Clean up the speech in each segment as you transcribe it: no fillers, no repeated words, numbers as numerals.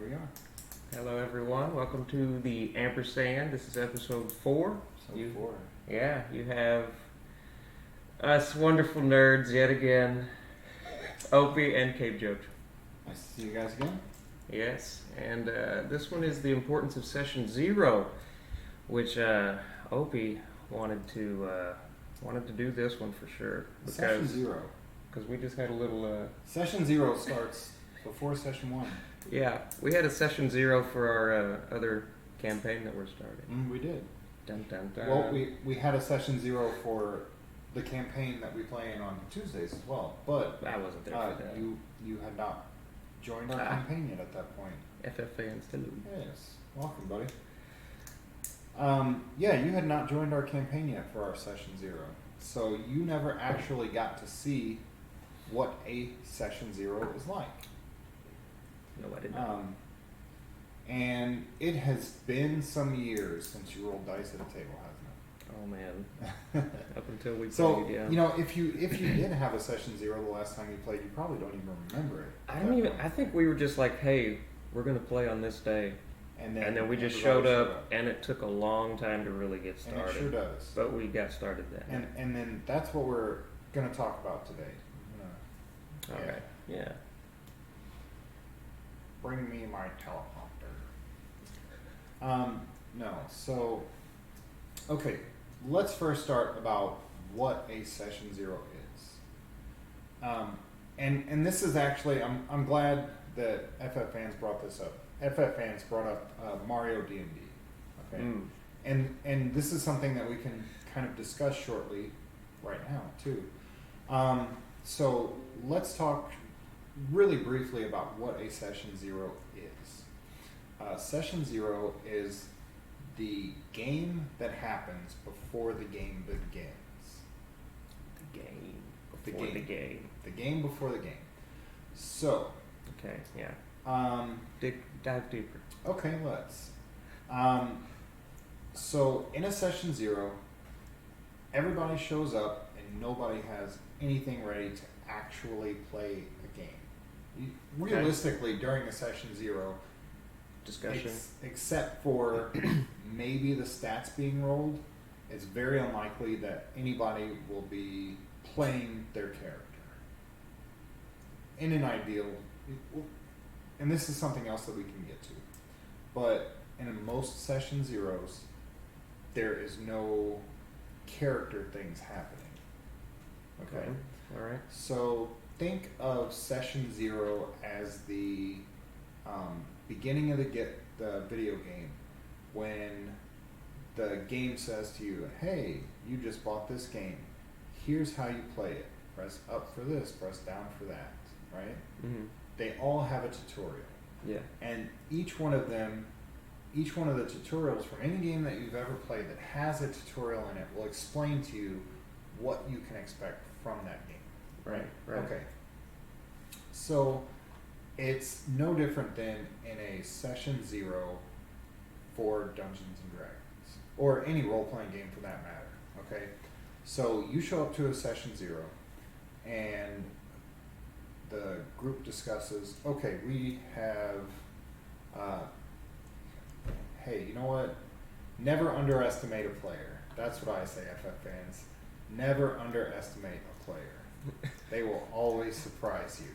we are. Hello everyone, welcome to the Ampersand. This is episode 4. Episode 4. Yeah, you have us wonderful nerds yet again, Opie and Cape Joke. Nice to see you guys again. Yes, and this one is the importance of session 0, which Opie wanted to do this one for sure. Session 0. Because we just had a little... Session 0 starts before session 1. Yeah, we had a session 0 for our other campaign that we're starting. We did. Dun, dun, dun. Well, we had a session 0 for the campaign that we play in on Tuesdays as well, but I wasn't there for that. You had not joined our campaign yet at that point. FF fans too. Yes, welcome, buddy. Yeah, you had not joined our campaign yet for our session 0, so you never actually got to see what a session 0 is like. No, I did not. And it has been some years since you rolled dice at a table, hasn't it? Oh man, up until we So played, yeah. you know, if you did have a session 0 the last time you played, you probably don't even remember it. I think we were just like, hey, we're gonna play on this day, and then we just showed up, and it took a long time to really get started. And it sure does. But we got started then. And then that's what we're gonna talk about today. Okay. Yeah. Bring me my teleprompter. No. So, okay. Let's first start about what a session 0 is. And this is actually, I'm glad that FF fans brought this up. FF fans brought up Mario D&D. Okay. And this is something that we can kind of discuss shortly right now too. So let's talk really briefly about what a session 0 is. Session 0 is the game that happens before the game begins. The game before the game. So. Okay. Yeah. Dive deeper. Okay, let's. So in a session 0, everybody shows up and nobody has anything ready to actually play a game. Realistically, during a session 0 discussion, except for maybe the stats being rolled, it's very unlikely that anybody will be playing their character. In an ideal, and this is something else that we can get to, but in most session 0s, there is no character things happening. Okay? All right. So think of session 0 as the beginning of the video game, when the game says to you, hey, you just bought this game, here's how you play it, press up for this, press down for that, right? They all have a tutorial. Yeah. And each one of the tutorials from any game that you've ever played that has a tutorial in it will explain to you what you can expect from that game. Right. Okay. So it's no different than in a session 0 for Dungeons and Dragons, or any role-playing game for that matter. Okay. So you show up to a session 0, and the group discusses, okay, we have, hey, you know what? Never underestimate a player. That's what I say, FF fans. Never underestimate a player. They will always surprise you.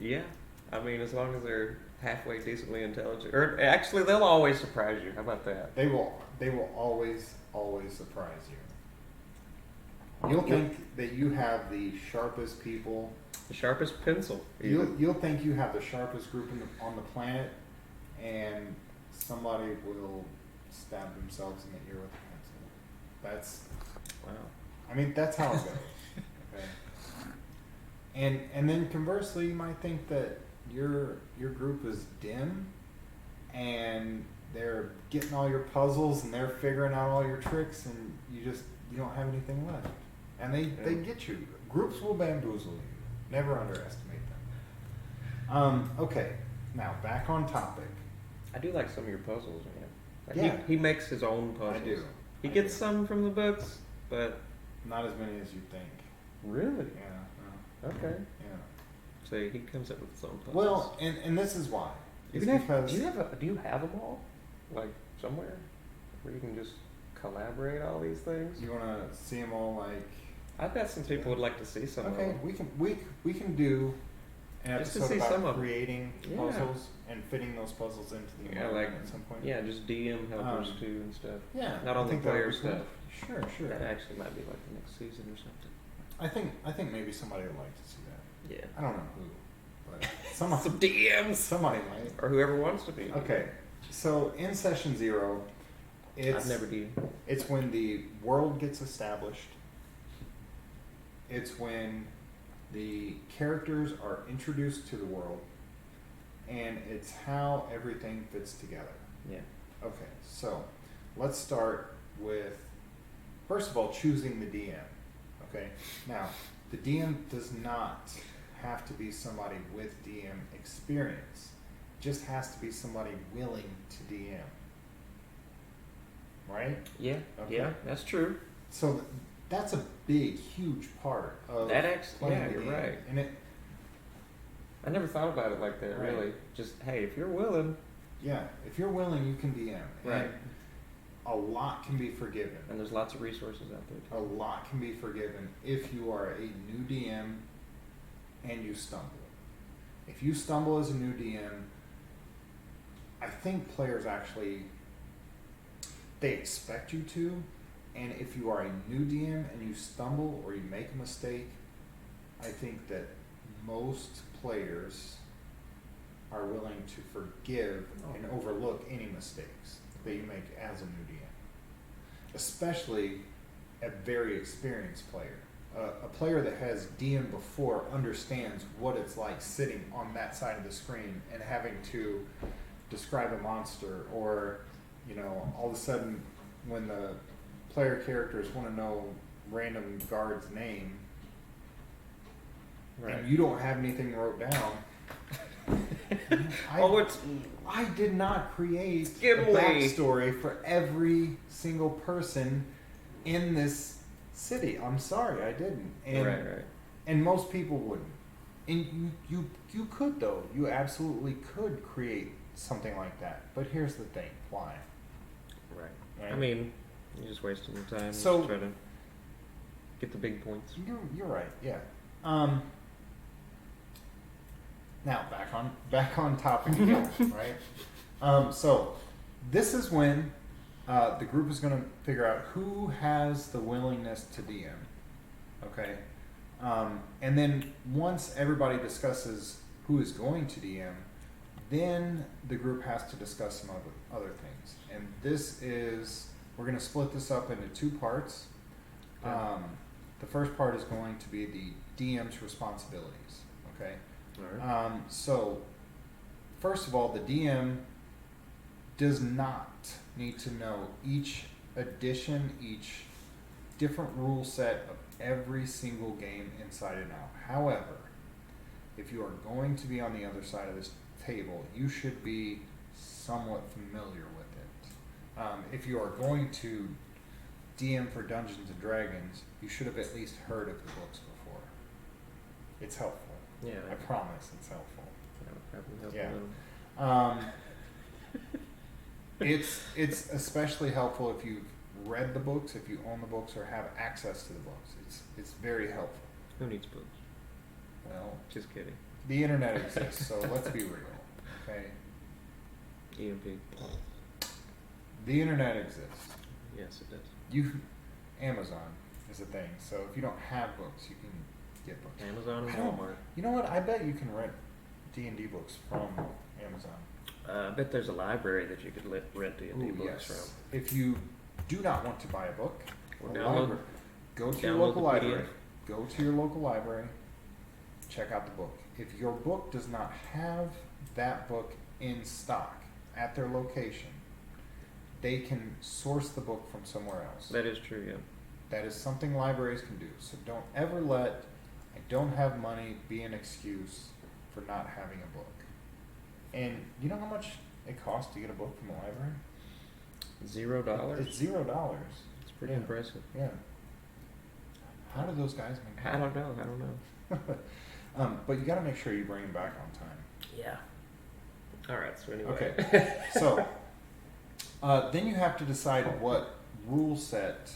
Yeah, I mean, as long as they're halfway decently intelligent, or actually, they'll always surprise you. How about that? They will always surprise you. You'll think that you have the sharpest people. The sharpest pencil. You'll think you have the sharpest group on the planet, and somebody will stab themselves in the ear with a pencil. That's wow. I mean, that's how it goes. Okay. And then conversely, you might think that your group is dim, and they're getting all your puzzles and they're figuring out all your tricks, and you don't have anything left. And they get you. Groups will bamboozle you. Never underestimate them. Okay, now back on topic. I do like some of your puzzles, man. Like Yeah. He makes his own puzzles. I do. He gets some from the books, but not as many as you think. really, Yeah. okay. Yeah. say he comes up with his own puzzles. Well, and this is why. It's do because you have them all, like somewhere, where you can just collaborate all these things? you want to see them all like. I bet some people would like to see some of Okay, them. we can do an Just to episode see about some of 'em. creating Yeah. puzzles and fitting those puzzles into the Yeah, environment like at some point. yeah, just DM helpers Um, too and stuff. Yeah, Not I all the think that would player be cool. stuff. Sure. That actually might be like the next season or something. I think maybe somebody would like to see that. Yeah. I don't know who, but somebody, Some DMs somebody might. or whoever wants to be. Okay, so in session 0, I've never DM'd. it's when the world gets established. It's when the characters are introduced to the world, and it's how everything fits together. Yeah. Okay, so let's start with, first of all, choosing the DM. Okay, now the DM does not have to be somebody with DM experience, it just has to be somebody willing to DM. Right? Yeah. Okay. Yeah, that's true. So that's a big, huge part of That actually, playing yeah, the you're game. right. And it, I never thought about it like that. Right. Really, just hey, if you're willing, yeah, if you're willing, you can DM. Right. And a lot can be forgiven. and there's lots of resources out there A too. lot can be forgiven if you are a new DM and you stumble. If you stumble as a new DM, I think players actually, they expect you to, and if you are a new DM and you stumble or you make a mistake, I think that most players are willing to forgive and overlook any mistakes that you make as a new DM. Especially a very experienced player. A player that has DM before understands what it's like sitting on that side of the screen and having to describe a monster, or, you know, all of a sudden when the player characters want to know random guard's name, Right. and you don't have anything wrote down. It's I did not create Skiddly. a backstory for every single person in this city. I'm sorry, I didn't. And, right. and most people wouldn't. And you could, though. You absolutely could create something like that. But here's the thing. Why? Right. I mean, you're just wasting your time. So- Just try to get the big points. You're right. Yeah. Now back on topic again, right? So this is when the group is going to figure out who has the willingness to DM. Okay, and then once everybody discusses who is going to DM, then the group has to discuss some other things. And this is, we're going to split this up into 2 parts. Okay. The first part is going to be the DM's responsibilities. Okay. All right. So, first of all, the DM does not need to know each edition, each different rule set of every single game inside and out. However, if you are going to be on the other side of this table, you should be somewhat familiar with it. If you are going to DM for Dungeons and Dragons, you should have at least heard of the books before. It's helpful. Yeah. I promise it's helpful. That would probably help Yeah. a little. It's especially helpful if you've read the books, if you own the books, or have access to the books. It's very helpful. Who needs books? Well, Just kidding. the internet exists, so let's be real. Okay, EMP. the internet exists. Yes, it does. Amazon is a thing. So if you don't have books, you can get books. Amazon and I don't- Walmart. You know what? I bet you can rent D&D books from Amazon. I bet there's a library that you could rent D&D Ooh, books yes. from. If you do not want to buy a book, Or a download- library, go to your download local the library. PDF. Go to your local library. Check out the book. If your book does not have that book in stock at their location, they can source the book from somewhere else. That is true, yeah. That is something libraries can do. So don't ever let "I don't have money" be an excuse for not having a book. And you know how much it costs to get a book from the library? $0? It's $0. It's pretty Yeah. impressive. Yeah. How do those guys make I don't know. But you got to make sure you bring them back on time. Yeah. All right. So anyway. Okay. So then you have to decide what rule set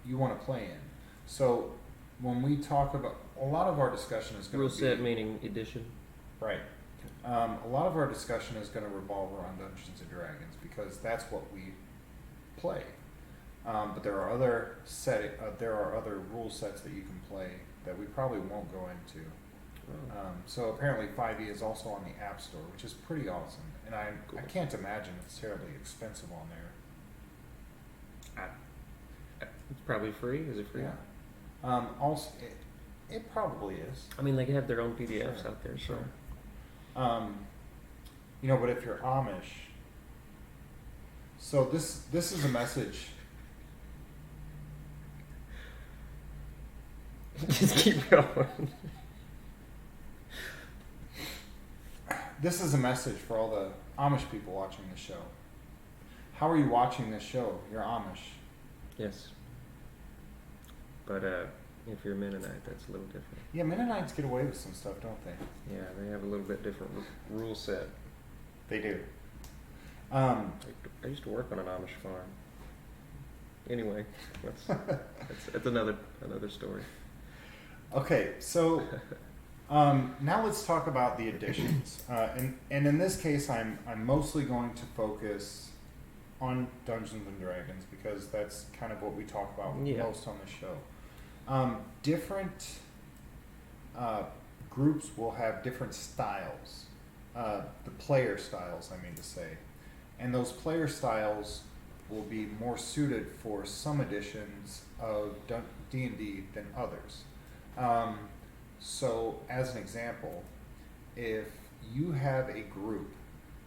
you want to play in. So when we talk about, a lot of our discussion is going Rule to be set meaning edition. right. A lot of our discussion is going to revolve around Dungeons and Dragons because that's what we play. But there are other rule sets that you can play that we probably won't go into. Oh. So apparently 5e is also on the App Store, which is pretty awesome, and I can't imagine it's terribly expensive on there. It's probably free. Is it free? Yeah. Also, it probably is. I mean, they have their own PDFs out there. Sure. But if you're Amish, so this is a message. Just keep going. This is a message for all the Amish people watching the show. How are you watching this show? You're Amish. Yes. But if you're a Mennonite, that's a little different. Yeah, Mennonites get away with some stuff, don't they? Yeah, they have a little bit different rule set. They do. I used to work on an Amish farm. Anyway, that's another story. Okay, so now let's talk about the additions. And in this case, I'm mostly going to focus on Dungeons and Dragons because that's kind of what we talk about most on the show. Different groups will have different styles, the player styles, I mean to say. And those player styles will be more suited for some editions of D&D than others. So, as an example, if you have a group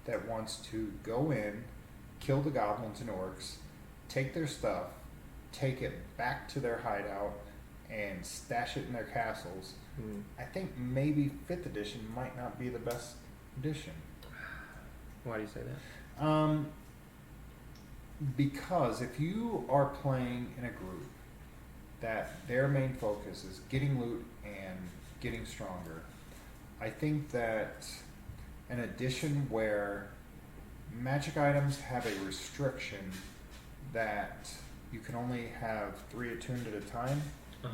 that wants to go in, kill the goblins and orcs, take their stuff, take it back to their hideout, and stash it in their castles, I think maybe 5th edition might not be the best edition. Why do you say that? Because if you are playing in a group that their main focus is getting loot and getting stronger, I think that an edition where magic items have a restriction that you can only have 3 attuned at a time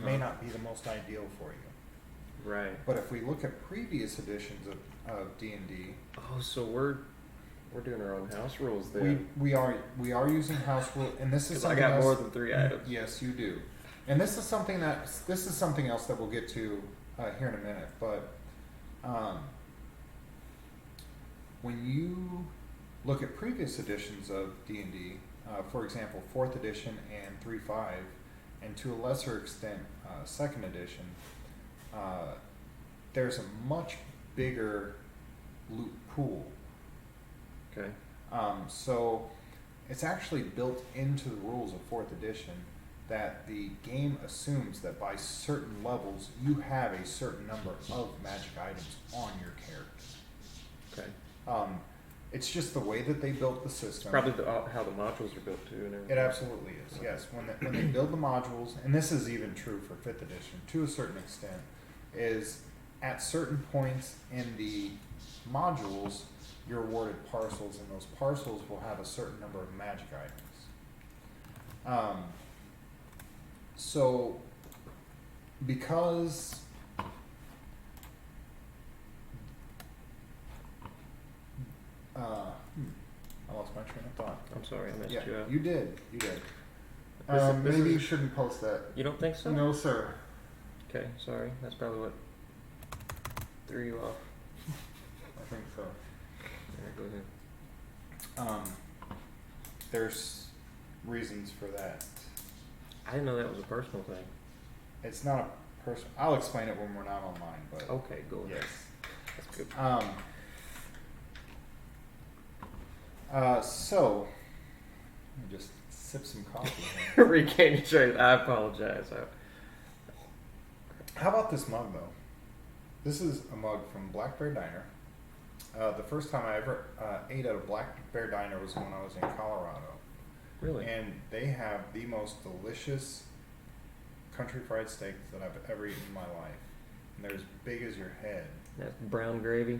may not be the most ideal for you. Right. But if we look at previous editions of D&D, oh, so we're doing our own house rules then. we are using house rules, and this is something I got else, more than 3 items. Yes, you do. And this is something else that we'll get to here in a minute. But when you look at previous editions of D&D, for example, 4th edition and 3.5, and to a lesser extent, 2nd edition, there's a much bigger loot pool. Okay. So it's actually built into the rules of 4th edition that the game assumes that by certain levels you have a certain number of magic items on your character. Okay. It's just the way that they built the system. Probably how the modules are built too and everything. It absolutely is, yes. When they build the modules, and this is even true for 5th edition to a certain extent, is at certain points in the modules you're awarded parcels, and those parcels will have a certain number of magic items. So because I lost my train of thought. I'm sorry, I messed Yeah, you up. you did. This Maybe is- you shouldn't post that. You don't think so? No, sir. Okay, sorry. That's probably what threw you off. I think so. Go ahead. There's reasons for that. I didn't know that was a personal thing. It's not a person. I'll explain it when we're not online. But Okay, go ahead. yes. That's good. So let me just sip some coffee here. Regain your train. I apologize. How about this mug though? This is a mug from Black Bear Diner. The first time I ever ate at a Black Bear Diner was when I was in Colorado. Really? And they have the most delicious country fried steak that I've ever eaten in my life. and they're as big as your head. That's brown gravy.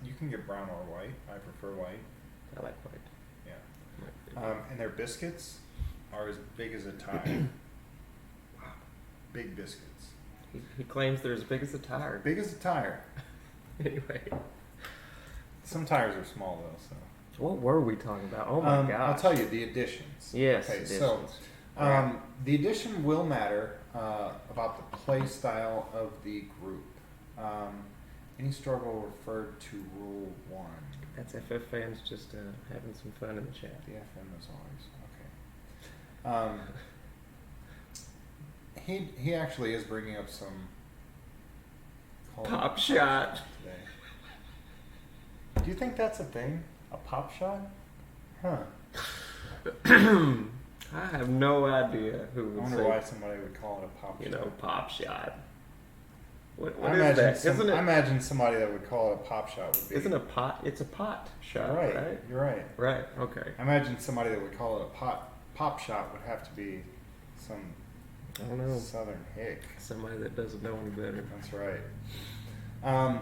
You can get brown or white. I prefer white. I like white. Yeah. And their biscuits are as big as a tire. Wow. Big biscuits. He claims they're as big as a tire. Big as a tire. Anyway. Some tires are small though, so. What were we talking about? Oh my gosh. I'll tell you, the additions. Yes, okay, additions. So the addition will matter about the play style of the group. Any struggle referred to Rule 1. That's FF fans just having some fun in the chat. The FM is always okay. He actually is bringing up some pop shot today. Do you think that's a thing? A pop shot? Huh. I have no idea who would I wonder say, why somebody would call it a pop shot. you know, pop shot. What I is that? Isn't it? I imagine somebody that would call it a pop shot would be. Isn't a pot? It's a pot shot, right? right? You're right. Right. Okay. I imagine somebody that would call it a pop shot would have to be some I don't know. southern hick. Somebody that doesn't know any better. That's right.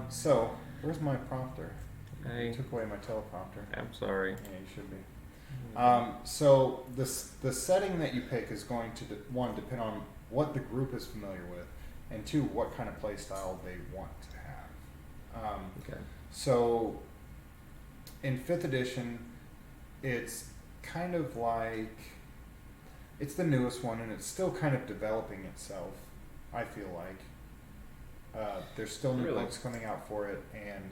So where's my prompter? You took away my teleprompter. I'm sorry. Yeah, you should be. So the setting that you pick is going to one depend on what the group is familiar with, and two, what kind of play style they want to have. Okay. So in 5th edition, it's kind of like it's the newest one, and it's still kind of developing itself. I feel like there's still new books coming out for it, and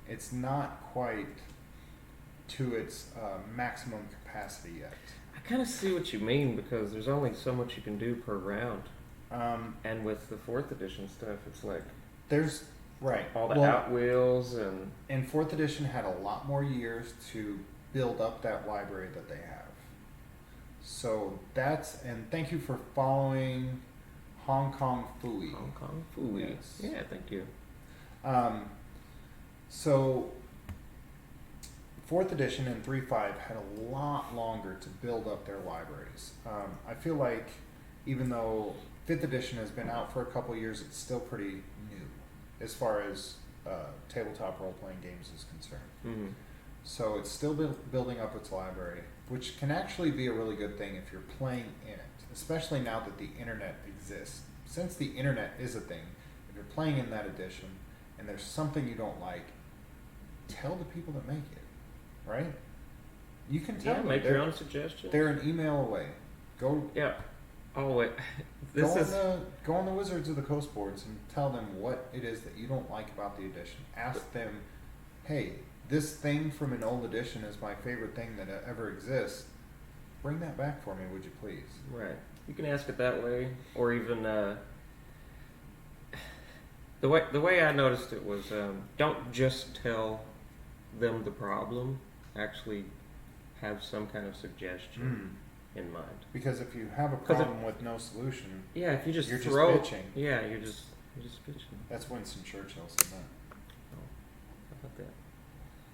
it's not quite to its maximum capacity yet. I kind of see what you mean, because there's only so much you can do per round. And with the 4th edition stuff, it's like there's all the outwheels and 4th edition had a lot more years to build up that library that they have. So and thank you for following Hong Kong Fooey. Hong Kong Fooey. Yes. Yeah, thank you. So 4th edition and 3.5 had a lot longer to build up their libraries. I feel like even though 5th edition has been out for a couple years, it's still pretty new as far as tabletop role-playing games is concerned. Mm-hmm. So it's still building up its library, which can actually be a really good thing if you're playing in it, especially now that the internet exists. Since the internet is a thing, if you're playing in that edition and there's something you don't like, tell the people that make it, right? You can tell them. Make your own suggestions. They're an email away. Go. Yeah. Oh wait. Go on the Wizards of the Coast boards and tell them what it is that you don't like about the edition. Ask them, hey, this thing from an old edition is my favorite thing that ever exists. Bring that back for me, would you please? Right. You can ask it that way, or even the way I noticed it was don't just tell them the problem. Actually, have some kind of suggestion in mind. Because if you have a problem with no solution, yeah, if you just you're throw, just bitching. Yeah, you're just bitching. That's Winston Churchill said that. Oh, how about that?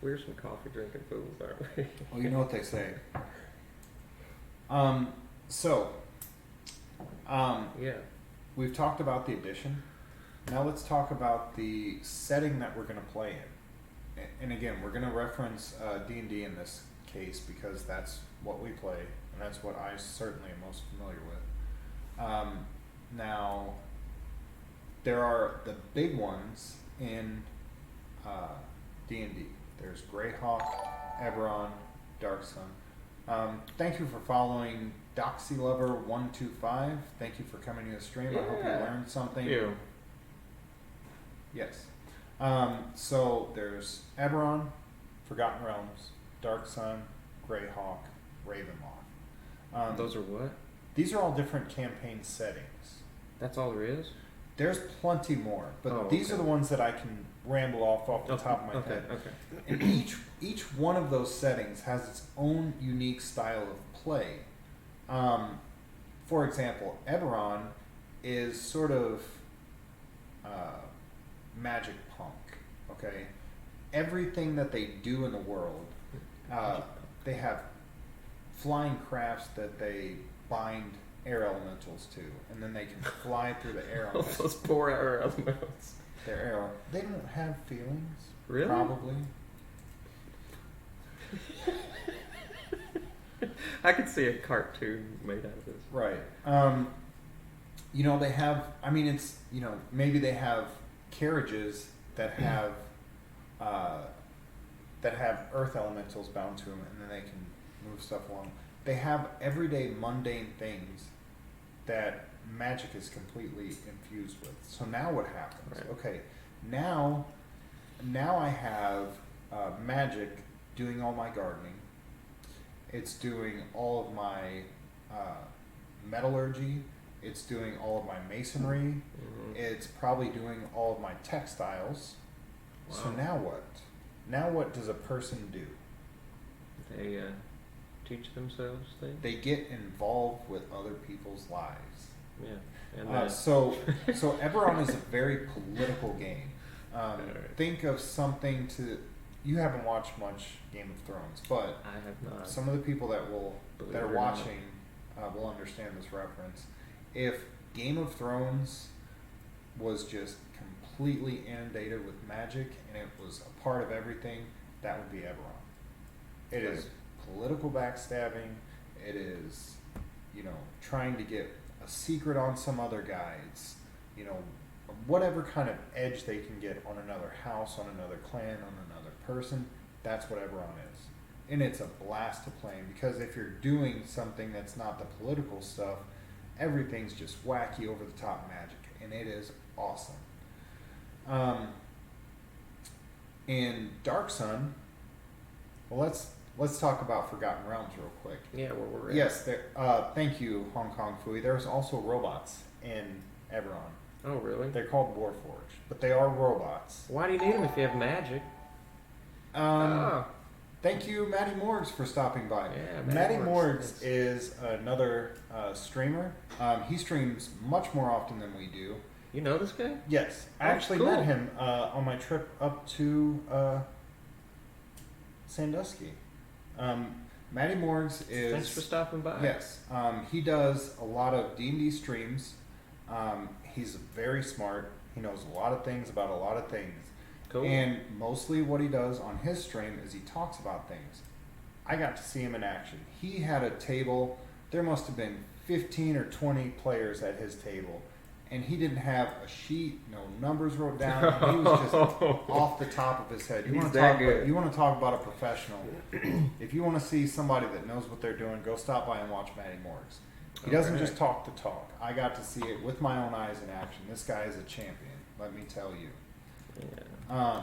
We're some coffee drinking fools, aren't we? Well, you know what they say. Yeah. We've talked about the edition. Now let's talk about the setting that we're going to play in. And again, we're going to reference D&D in this case because that's what we play, and that's what I certainly am most familiar with. Now, there are the big ones in D&D. There's Greyhawk, Eberron, Dark Sun. Thank you for following DoxyLover125. Thank you for coming to the stream. I hope you learned something. Thank you. Yes. So there's Eberron, Forgotten Realms, Dark Sun, Greyhawk, Ravenloft. Those are what? These are all different campaign settings. That's all there is? There's plenty more, but these are the ones that I can ramble off the top of my head. Okay. And each one of those settings has its own unique style of play. For example, Eberron is sort of magic punk. Okay, everything that they do in the world, they have flying crafts that they bind air elementals too, and then they can fly through the air on Those poor air elementals. their air. They don't have feelings. Really? Probably. I could see a cartoon made out of this. Right. They have. I mean, it's maybe they have carriages that have earth elementals bound to them, and then they can move stuff along. They have everyday mundane things that magic is completely infused with. So now what happens? Right. Okay, now I have magic doing all my gardening. It's doing all of my metallurgy. It's doing all of my masonry. Mm-hmm. It's probably doing all of my textiles. Wow. So now what? Now what does a person do? They teach themselves things. They get involved with other people's lives. Yeah. And so Eberron is a very political game. Right. Think of something to. You haven't watched much Game of Thrones, but I have not. some of the people that Believe are it or watching will understand this reference. If Game of Thrones was just completely inundated with magic and it was a part of everything, that would be Eberron. It is political backstabbing. It is, trying to get a secret on some other guys. Whatever kind of edge they can get on another house, on another clan, on another person, that's what Eberron is. And it's a blast to play because if you're doing something that's not the political stuff, everything's just wacky, over the top magic, and it is awesome. In Dark Sun, well, let's talk about Forgotten Realms real quick. Yeah, where we're at. Yes, thank you, Hong Kong Fooey. There's also robots in Eberron. Oh, really? They're called Warforged, but they are robots. Why do you need them if you have magic? Thank you, Maddie Morgs, for stopping by. Yeah, Maddie Morgs Morgs is another streamer. He streams much more often than we do. You know this guy? Yes, I Oh, actually cool. met him on my trip up to Sandusky. Maddie Morgs is. Thanks for stopping by. Yes, he does a lot of D&D streams. He's very smart. He knows a lot of things about a lot of things. Cool. And mostly what he does on his stream is he talks about things. I got to see him in action. He had a table. There must have been 15 or 20 players at his table. And he didn't have a sheet, no numbers wrote down. He was just off the top of his head. You want to talk about a professional. If you want to see somebody that knows what they're doing, go stop by and watch Maddie Morgs. He doesn't just talk the talk. I got to see it with my own eyes in action. This guy is a champion, let me tell you. Yeah.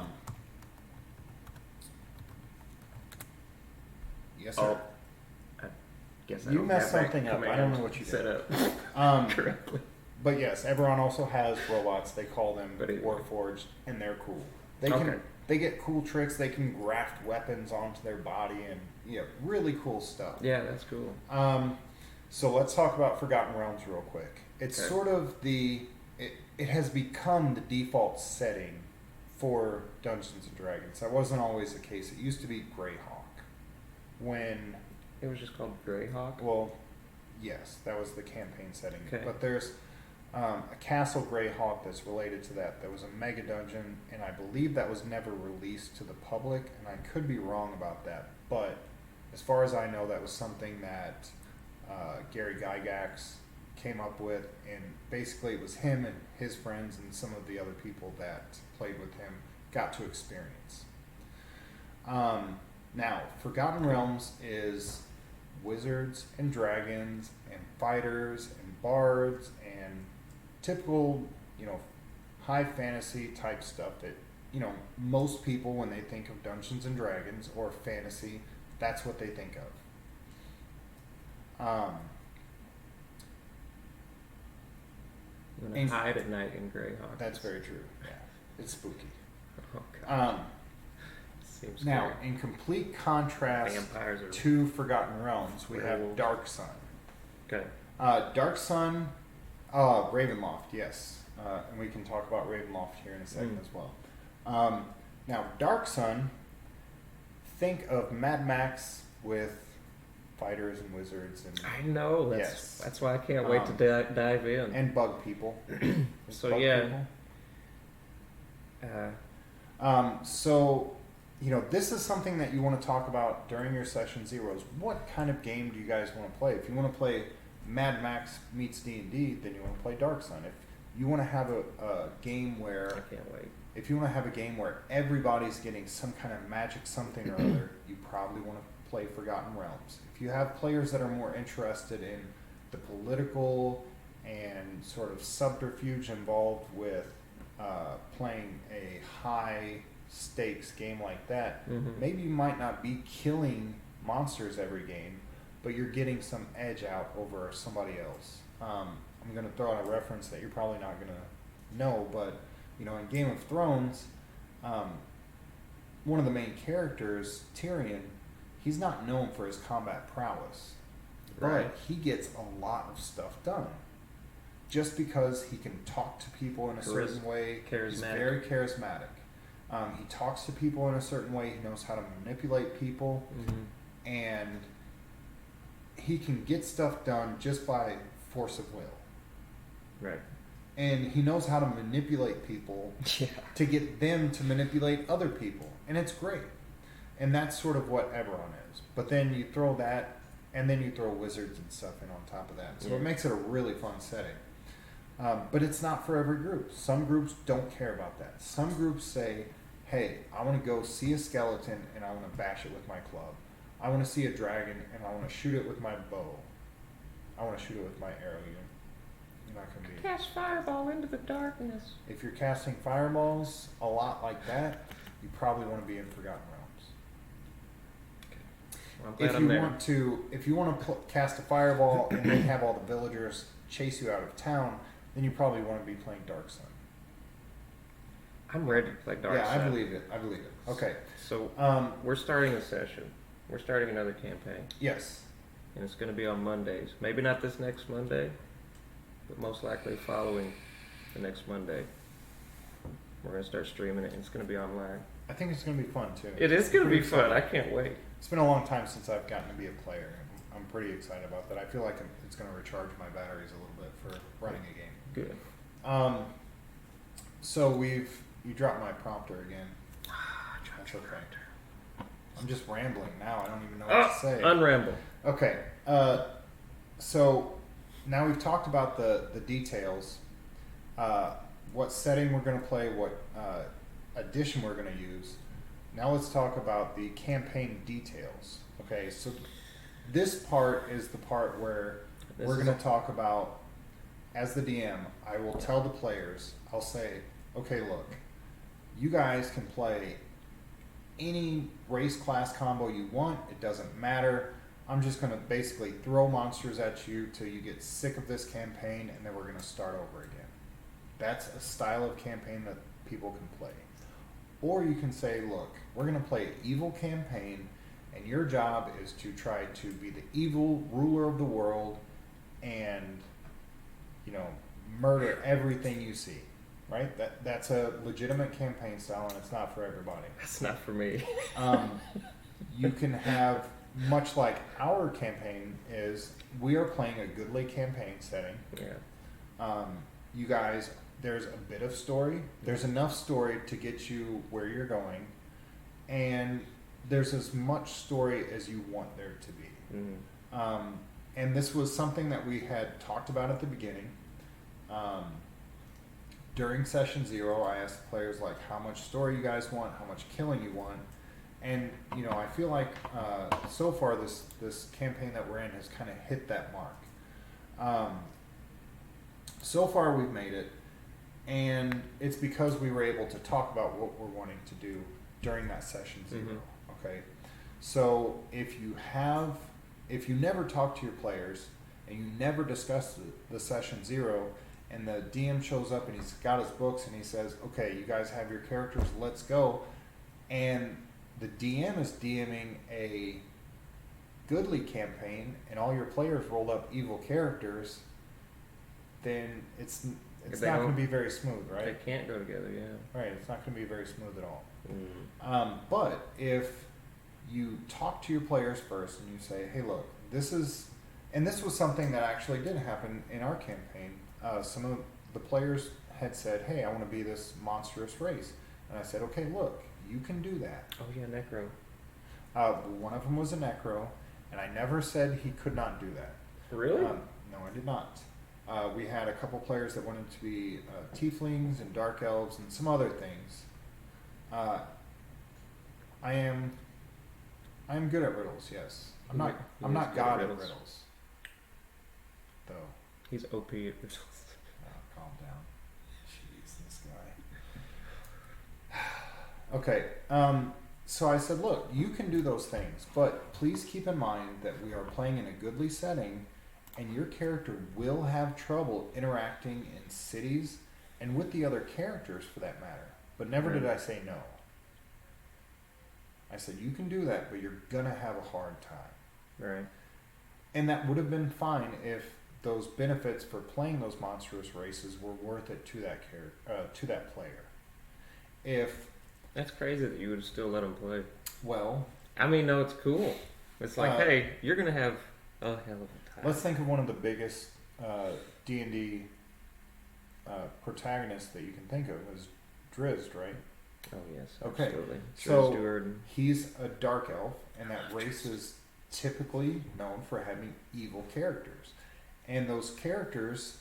Yes, sir. I guess You messed something up. I don't know what you set did. up correctly. But yes, Eberron also has robots. They call them But anyway. Warforged, and they're cool. Okay. They get cool tricks. They can graft weapons onto their body, and really cool stuff. Yeah, that's cool. So let's talk about Forgotten Realms real quick. It's Okay. sort of it has become the default setting for Dungeons and Dragons. That wasn't always the case. It used to be Greyhawk. When, It was just called Greyhawk. well, yes, that was the campaign setting. Okay. But there's a Castle Greyhawk that's related to that. That was a mega dungeon, and I believe that was never released to the public, and I could be wrong about that. But as far as I know, that was something that Gary Gygax came up with, and basically it was him and his friends and some of the other people that played with him got to experience. Now, Forgotten Realms is wizards and dragons and fighters and bards and typical, high fantasy type stuff that, most people, when they think of Dungeons and Dragons or fantasy, that's what they think of. You want to hide at night in Greyhawk. That's very true. Yeah, it's spooky. Oh, God. Seems Now, scary. in complete contrast Vampires are to Forgotten Realms, we have werewolves. Dark Sun. Okay. Dark Sun, Ravenloft, yes. And we can talk about Ravenloft here in a second as well. Now, Dark Sun, think of Mad Max with fighters and wizards and I know. That's why I can't wait to dive in. and bug people. So bug yeah. People. So this is something that you want to talk about during your session zeros. What kind of game do you guys want to play? If you want to play Mad Max meets D&D, then you want to play Dark Sun. If you want to have a game where I can't wait. If you want to have a game where everybody's getting some kind of magic something or other, you probably want to play Forgotten Realms. If you have players that are more interested in the political and sort of subterfuge involved with playing a high stakes game like that, maybe you might not be killing monsters every game, but you're getting some edge out over somebody else. I'm going to throw out a reference that you're probably not going to know, but in Game of Thrones, one of the main characters, Tyrion, he's not known for his combat prowess, but he gets a lot of stuff done. Just because he can talk to people in a certain way, he's very charismatic. He talks to people in a certain way. He knows how to manipulate people, and he can get stuff done just by force of will. Right. And he knows how to manipulate people to get them to manipulate other people, and it's great. And that's sort of what Eberron is. But then you throw that, and then you throw wizards and stuff in on top of that. So it makes it a really fun setting. But it's not for every group. Some groups don't care about that. Some groups say, hey, I want to go see a skeleton and I want to bash it with my club. I want to see a dragon and I want to shoot it with my bow. I want to shoot it with my arrow. You're not going to be... Cast fireball into the darkness. If you're casting fireballs a lot like that, you probably want to be in Forgotten Realms. Well, if you want to cast a fireball and then have all the villagers chase you out of town, then you probably want to be playing Dark Sun. I'm ready to play Dark Sun. Yeah, I believe it. Okay. So we're starting a session. We're starting another campaign. Yes. And it's going to be on Mondays. Maybe not this next Monday, but most likely following the next Monday. We're going to start streaming it, and it's going to be online. I think it's going to be fun, too. It is going to be fun. I can't wait. It's been a long time since I've gotten to be a player. I'm pretty excited about that. I feel like it's going to recharge my batteries a little bit for running a game. Good. So you dropped my prompter again. That's okay. I'm just rambling now. I don't even know what to say. Unramble. Okay. So now we've talked about the details. What setting we're going to play, what edition we're going to use. Now let's talk about the campaign details. Okay, so this part is the part where we're going to talk about, as the DM, I will tell the players, I'll say, okay, look, you guys can play any race class combo you want. It doesn't matter. I'm just going to basically throw monsters at you till you get sick of this campaign, and then we're going to start over again. That's a style of campaign that people can play. Or you can say, look, we're going to play an evil campaign, and your job is to try to be the evil ruler of the world and, murder everything you see. Right? That's a legitimate campaign style, and it's not for everybody. That's not for me. You can have, much like our campaign is, we are playing a goodly campaign setting. Yeah. You guys, there's a bit of story. There's enough story to get you where you're going, and there's as much story as you want there to be. And this was something that we had talked about at the beginning. During session 0, I asked the players how much story you guys want, how much killing you want, and I feel like so far this campaign that we're in has kind of hit that mark. So far we've made it, and it's because we were able to talk about what we're wanting to do during that session 0. Okay, so if you never talk to your players and you never discuss the session 0. And the DM shows up and he's got his books and he says, okay, you guys have your characters, let's go. And the DM is DMing a goodly campaign and all your players rolled up evil characters, then it's not going to be very smooth, right? They can't go together, yeah. Right, it's not going to be very smooth at all. But if you talk to your players first and you say, hey, look, this was something that actually did happen in our campaign. Some of the players had said, "Hey, I want to be this monstrous race," and I said, "Okay, look, you can do that." Oh yeah, Necro. One of them was a necro, and I never said he could not do that. Really? No, I did not. We had a couple players that wanted to be tieflings and dark elves and some other things. I am good at riddles. Yes, I'm not God at riddles. Though. He's OP at riddles. Calm down. Jeez, this guy. Okay. So I said, look, you can do those things, but please keep in mind that we are playing in a goodly setting, and your character will have trouble interacting in cities and with the other characters for that matter. But never did I say no. I said, you can do that, but you're going to have a hard time. Right. And that would have been fine if those benefits for playing those monstrous races were worth it to that player. If that's crazy that you would still let them play. Well, I mean, no, it's cool. It's like, hey, you're gonna have a hell of a time. Let's think of one of the biggest D&D protagonists that you can think of is Drizzt, right? Oh yes, okay. Absolutely. So he's a dark elf, and that race is typically known for having evil characters. And those characters,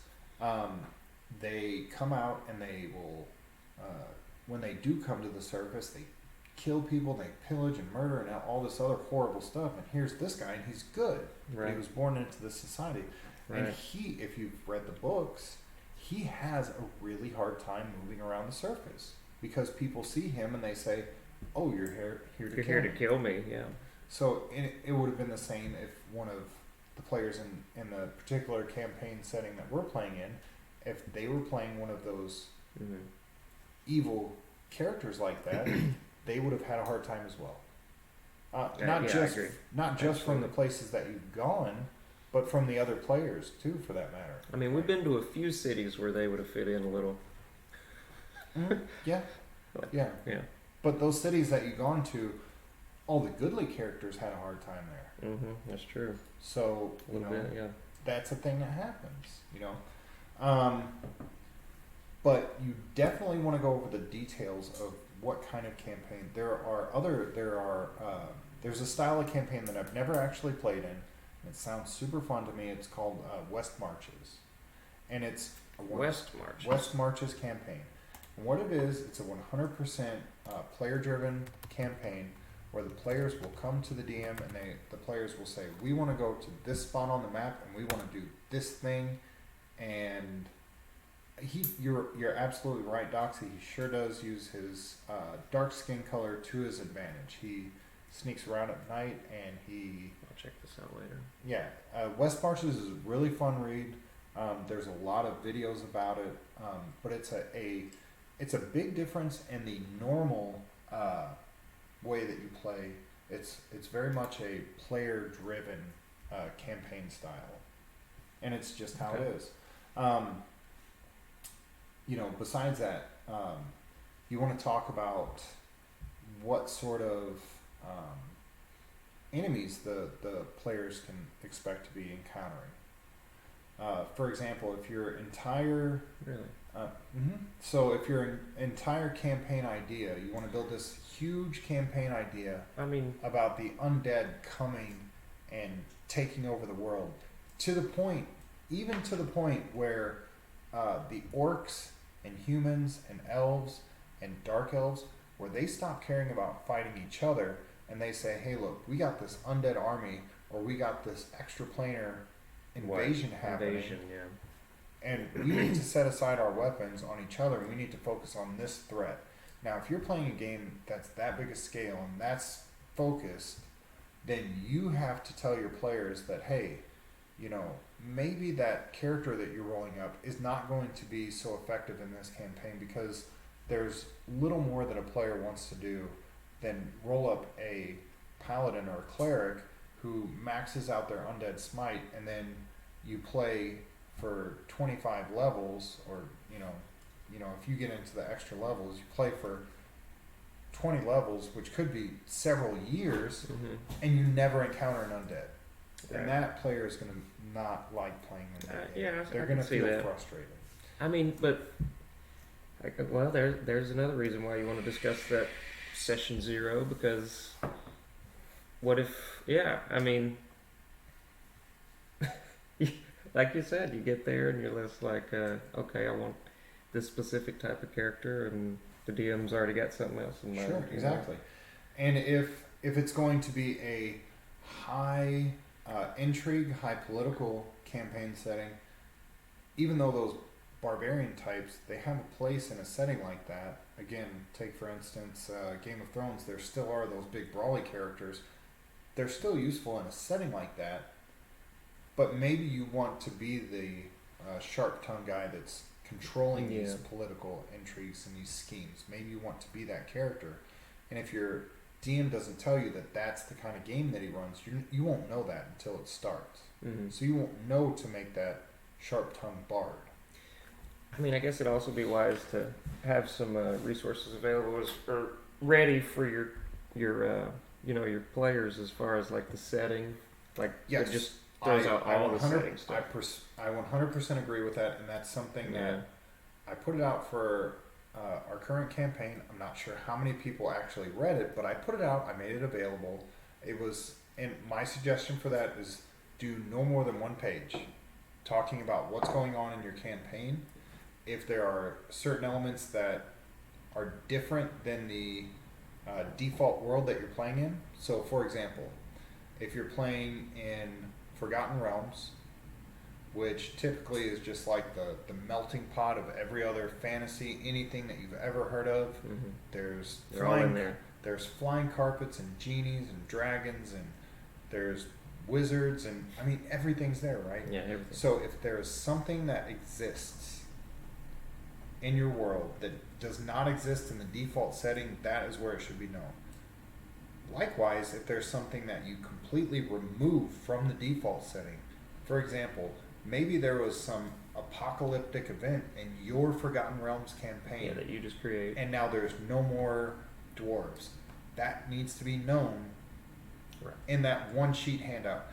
they come out and they will, when they do come to the surface, they kill people, they pillage and murder and all this other horrible stuff. And here's this guy, and he's good. Right. He was born into this society. Right. And he, if you've read the books, he has a really hard time moving around the surface because people see him and they say, "Oh, you're here to kill me." Yeah. So it would have been the same if one of the players in the particular campaign setting that we're playing in, if they were playing one of those evil characters like that, they would have had a hard time as well. Not just from the places that you've gone, but from the other players too, for that matter. I mean, we've been to a few cities where they would have fit in a little. Yeah. But those cities that you've gone to, all the goodly characters had a hard time there. That's true. So that's a thing that happens. But you definitely want to go over the details of what kind of campaign. There's a style of campaign that I've never actually played in. And it sounds super fun to me. It's called West Marches, and it's West Marches campaign. And what it is, it's a 100% player-driven campaign where the players will come to the DM and the players will say, "We want to go to this spot on the map and we want to do this thing." And you're absolutely right, Doxy. He sure does use his dark skin color to his advantage. He sneaks around at night and I'll check this out later. Yeah, West Marches is a really fun read. There's a lot of videos about it, but it's a big difference in the normal way that you play. It's very much a player-driven campaign style, and it's just how it is. Besides that, you want to talk about what sort of enemies the players can expect to be encountering. For example, if your entire so if your entire campaign idea, you want to build this huge campaign idea about the undead coming and taking over the world to the point where the orcs and humans and elves and dark elves, where they stop caring about fighting each other and they say, "Hey, look, we got this undead army, or we got this extraplanar invasion happening, and we need to set aside our weapons on each other, and we need to focus on this threat." Now, if you're playing a game that's that big a scale and that's focused, then you have to tell your players that, hey, maybe that character that you're rolling up is not going to be so effective in this campaign because there's little more that a player wants to do than roll up a paladin or a cleric who maxes out their undead smite, and then you play for 25 levels, or if you get into the extra levels, you play for 20 levels, which could be several years, and you never encounter an undead. and that player is going to not like playing in that game. Yeah, They're I going to can see feel that. frustrated. I mean, but well, there's another reason why you want to discuss that session 0, because what if? Yeah, I mean, like you said, you get there and you're just like, okay, I want this specific type of character, and the DM's already got something else in mind. Sure, exactly. And if it's going to be a high intrigue, high political campaign setting, even though those barbarian types, they have a place in a setting like that. Again, take for instance Game of Thrones, there still are those big brawly characters. They're still useful in a setting like that, but maybe you want to be the sharp-tongued guy that's controlling these political intrigues and these schemes. Maybe you want to be that character. And if your DM doesn't tell you that that's the kind of game that he runs, you won't know that until it starts. Mm-hmm. So you won't know to make that sharp-tongued bard. I mean, I guess it'd also be wise to have some resources available or ready for your players, as far as like the setting, like yes, it just throws out all the setting stuff. I 100% agree with that, and that's something that I put it out for our current campaign. I'm not sure how many people actually read it, but I put it out. I made it available. It was, and my suggestion for that is do no more than 1 page, talking about what's going on in your campaign. If there are certain elements that are different than the default world that you're playing in. So, for example, if you're playing in Forgotten Realms, which typically is just like the melting pot of every other fantasy, anything that you've ever heard of. Mm-hmm. They're all in there. There's flying carpets and genies and dragons, and there's wizards, and I mean everything's there, right? Yeah, everything. So if there is something that exists in your world that does not exist in the default setting, that is where it should be known. Likewise, if there's something that you completely remove from the default setting, for example, maybe there was some apocalyptic event in your Forgotten Realms campaign that you just create, and now there's no more dwarves, that needs to be known in that 1 sheet handout.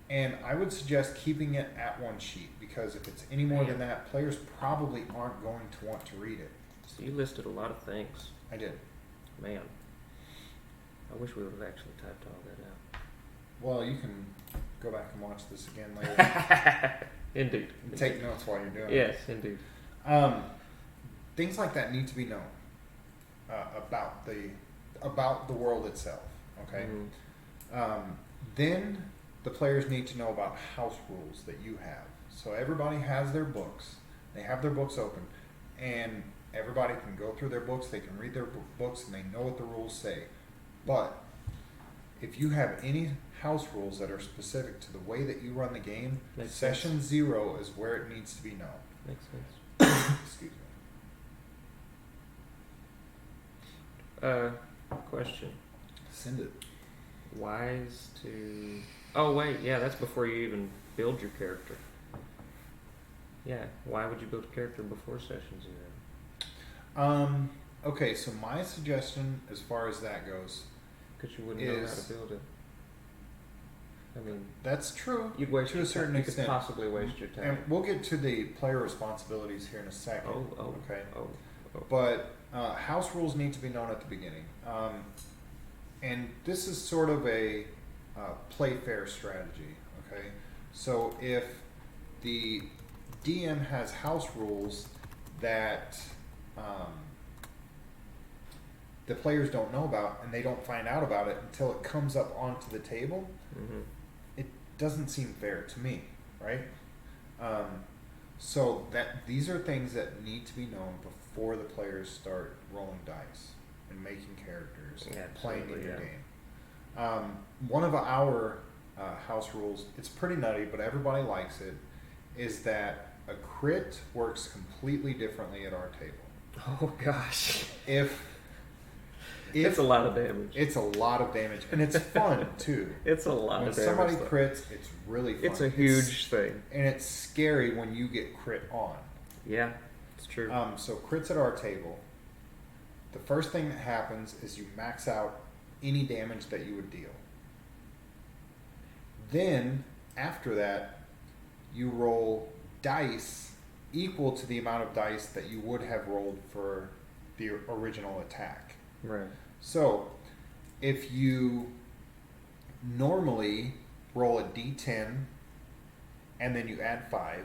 And I would suggest keeping it at 1 sheet, because if it's any more than that, players probably aren't going to want to read it. So you listed a lot of things. I did. Man, I wish we would have actually typed all that out. Well, you can go back and watch this again later. Indeed. Take notes while you're doing it. Yes, indeed. Things like that need to be known about the world itself. Okay. Mm-hmm. Then the players need to know about house rules that you have. So everybody has their books. They have their books open, and everybody can go through their books. They can read their books, and they know what the rules say. But if you have any house rules that are specific to the way that you run the game, session 0 is where it needs to be known. Makes sense. Excuse me. Question. Send it. Wise to... Oh, wait. Yeah, that's before you even build your character. Yeah. Why would you build a character before session 0? Okay, so my suggestion as far as that goes... Because you wouldn't know how to build it. I mean... That's true. You'd waste to a certain extent. You could possibly waste your time. And we'll get to the player responsibilities here in a second. Okay. Oh. But house rules need to be known at the beginning. And this is sort of a play fair strategy, okay? So if the DM has house rules that the players don't know about, and they don't find out about it until it comes up onto the table, it doesn't seem fair to me, right? So that these are things that need to be known before the players start rolling dice and making characters and playing in your game. One of our house rules, it's pretty nutty, but everybody likes it, is that a crit works completely differently at our table. Oh gosh. It's a lot of damage. It's a lot of damage, and it's fun too. It's a lot when of damage. When somebody crits, it's really fun. It's a huge thing. And it's scary when you get crit on. Yeah, it's true. So crits at our table, the first thing that happens is you max out any damage that you would deal. Then, after that, you roll dice equal to the amount of dice that you would have rolled for the original attack. Right. So, if you normally roll a d10 and then you add 5,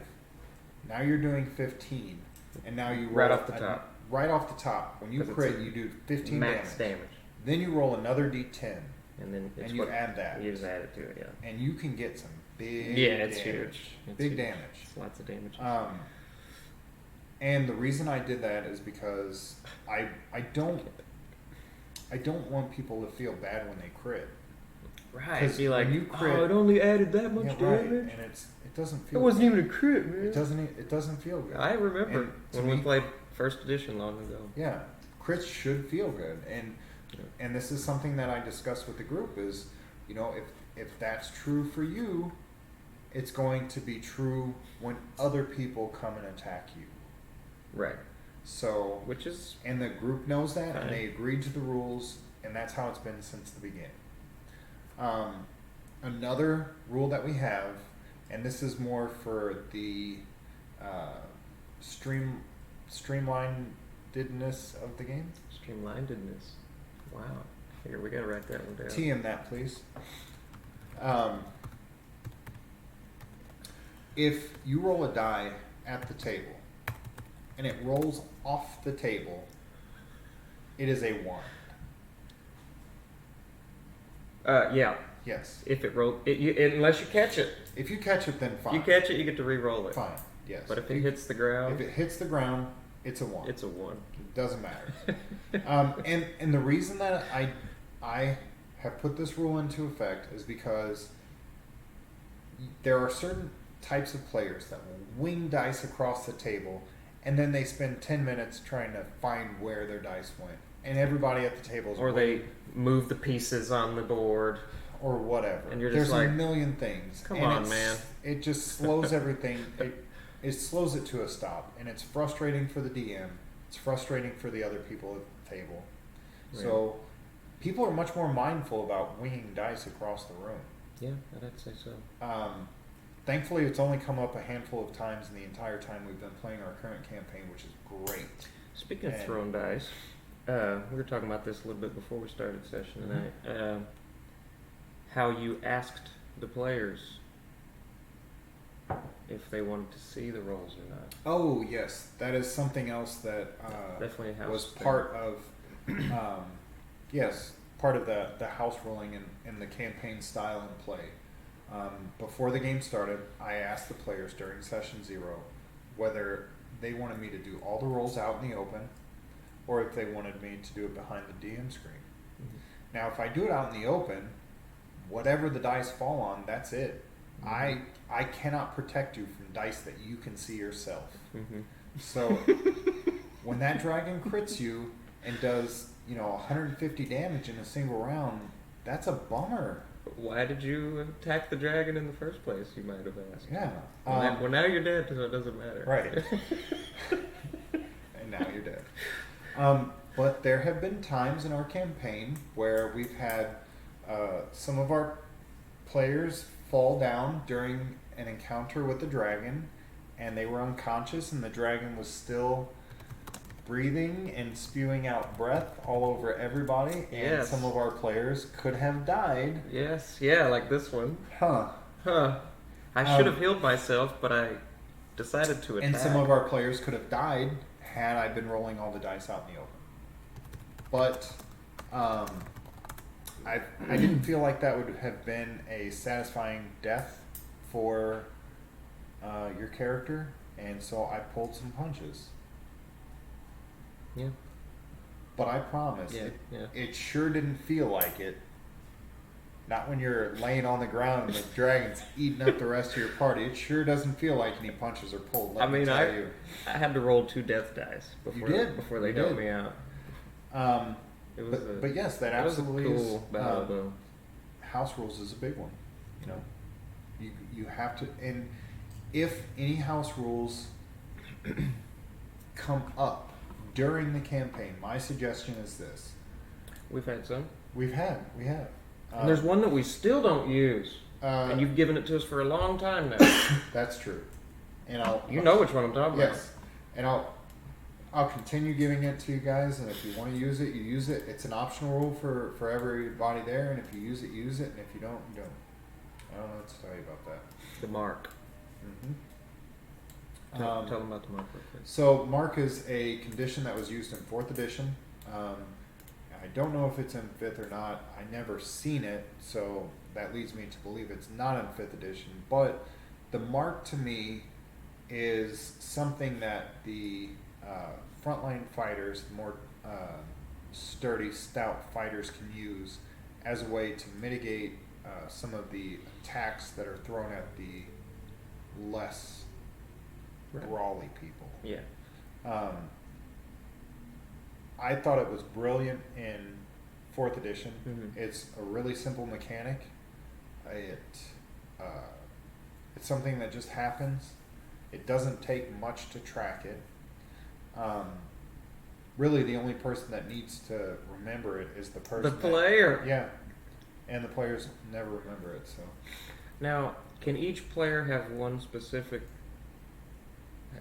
now you're doing 15. And now you roll Right off the top. Right off the top. When you crit, you do 15 max damage. Then you roll another d10. And then and you add that. You just add it to it, yeah. And you can get some big it's damage. huge. It's big huge. damage. It's lots of damage. And the reason I did that is because I don't want people to feel bad when they crit. Right. Be like, when you crit, it only added that much damage. Right. And it doesn't feel. It wasn't good. Even a crit, man. It doesn't feel good. I remember when we played first edition long ago. Yeah, crits should feel good, and this is something that I discussed with the group. Is if that's true for you, it's going to be true when other people come and attack you. Right. So, and the group knows that, and they agreed to the rules, and that's how it's been since the beginning. Another rule that we have, and this is more for the streamlinedness of the game. Streamlinedness. Wow. Here, we gotta write that one down. TM that, please. If you roll a die at the table, and it rolls off the table, it is a 1. Yeah. Yes. If it rolls, unless you catch it. If you catch it, then fine. If you catch it, you get to re-roll it. Fine. Yes. But if it hits the ground, it's a 1. It's a 1. It doesn't matter. And the reason that I have put this rule into effect is because there are certain types of players that will wing dice across the table, and then they spend 10 minutes trying to find where their dice went. And everybody at the table is they move the pieces on the board. Or whatever. And you're just There's a million things. Come on, man. It just slows everything. It slows it to a stop. And it's frustrating for the DM. It's frustrating for the other people at the table. Right. So people are much more mindful about winging dice across the room. Yeah, I'd say so. Thankfully, it's only come up a handful of times in the entire time we've been playing our current campaign, which is great. Speaking of throwing dice, we were talking about this a little bit before we started session tonight. How you asked the players if they wanted to see the rolls or not. Oh, yes. That is something else that definitely was part of part of the house ruling and the campaign style and play. Before the game started, I asked the players during session 0 whether they wanted me to do all the rolls out in the open or if they wanted me to do it behind the DM screen. Mm-hmm. Now, if I do it out in the open, whatever the dice fall on, that's it. Mm-hmm. I cannot protect you from dice that you can see yourself. Mm-hmm. So when that dragon crits you and does 150 damage in a single round, that's a bummer. Why did you attack the dragon in the first place, you might have asked. Yeah. Well, now you're dead, so it doesn't matter. Right. And now you're dead. But there have been times in our campaign where we've had some of our players fall down during an encounter with the dragon, and they were unconscious, and the dragon was still breathing and spewing out breath all over everybody, and some of our players could have died. Yes, yeah, like this one. Huh. I should have healed myself, but I decided to attack. And some of our players could have died had I been rolling all the dice out in the open. But I didn't feel like that would have been a satisfying death for your character, and so I pulled some punches. Yeah. But I promise, it sure didn't feel like it. Not when you're laying on the ground and the dragon's eating up the rest of your party. It sure doesn't feel like any punches are pulled. I had to roll 2 death dice before they got me out. But yes, that absolutely was a cool battle, though. House rules is a big one. You have to, and if any house rules come up during the campaign, my suggestion is this. We've had some. We have. And there's one that we still don't use. And you've given it to us for a long time now. That's true. And you know which one I'm talking about. Yes. And I'll continue giving it to you guys, and if you want to use it, you use it. It's an optional rule for everybody there, and if you use it, use it, and if you don't, you don't. I don't know what to tell you about that. The mark. Mm-hmm. Tell them about the mark real quick. So mark is a condition that was used in 4th edition. I don't know if it's in 5th or not. I never seen it, so that leads me to believe it's not in 5th edition. But the mark to me is something that the frontline fighters, the more sturdy, stout fighters can use as a way to mitigate some of the attacks that are thrown at the less brawly people. Yeah. I thought it was brilliant in 4th edition. Mm-hmm. It's a really simple mechanic. It's something that just happens. It doesn't take much to track it. Really, the only person that needs to remember it is the person. The player. Yeah, and the players never remember it. So now, can each player have one specific?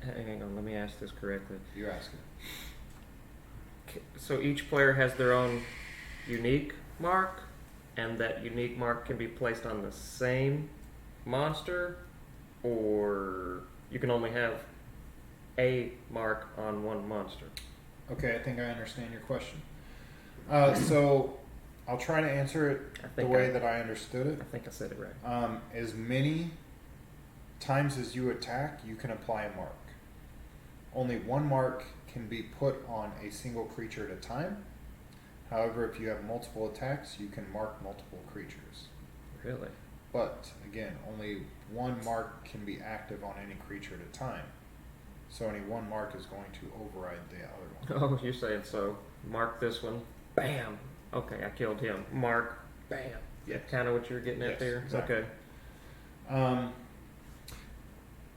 Hang on, let me ask this correctly. you ask it. So each player has their own unique mark, and that unique mark can be placed on the same monster, or you can only have a mark on one monster. Okay, I think I understand your question. So I'll try to answer it the way that I understood it. I think I said it right. As many times as you attack, you can apply a mark. Only one mark can be put on a single creature at a time. However, if you have multiple attacks, you can mark multiple creatures. Really? But again, only one mark can be active on any creature at a time. So any one mark is going to override the other one. Oh, you're saying so. Mark this one. Bam. Okay, I killed him. Mark. Bam. Yeah. Kind of what you were getting at Yes, there? exactly. Okay.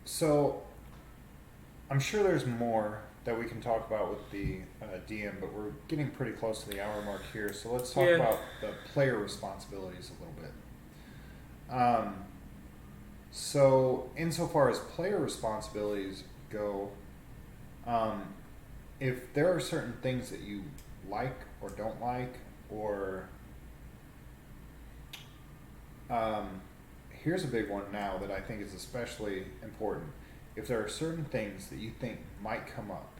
So I'm sure there's more that we can talk about with the DM, but we're getting pretty close to the hour mark here. So let's talk about the player responsibilities a little bit. So insofar as player responsibilities go, if there are certain things that you like or don't like, or here's a big one now that I think is especially important. If there are certain things that you think might come up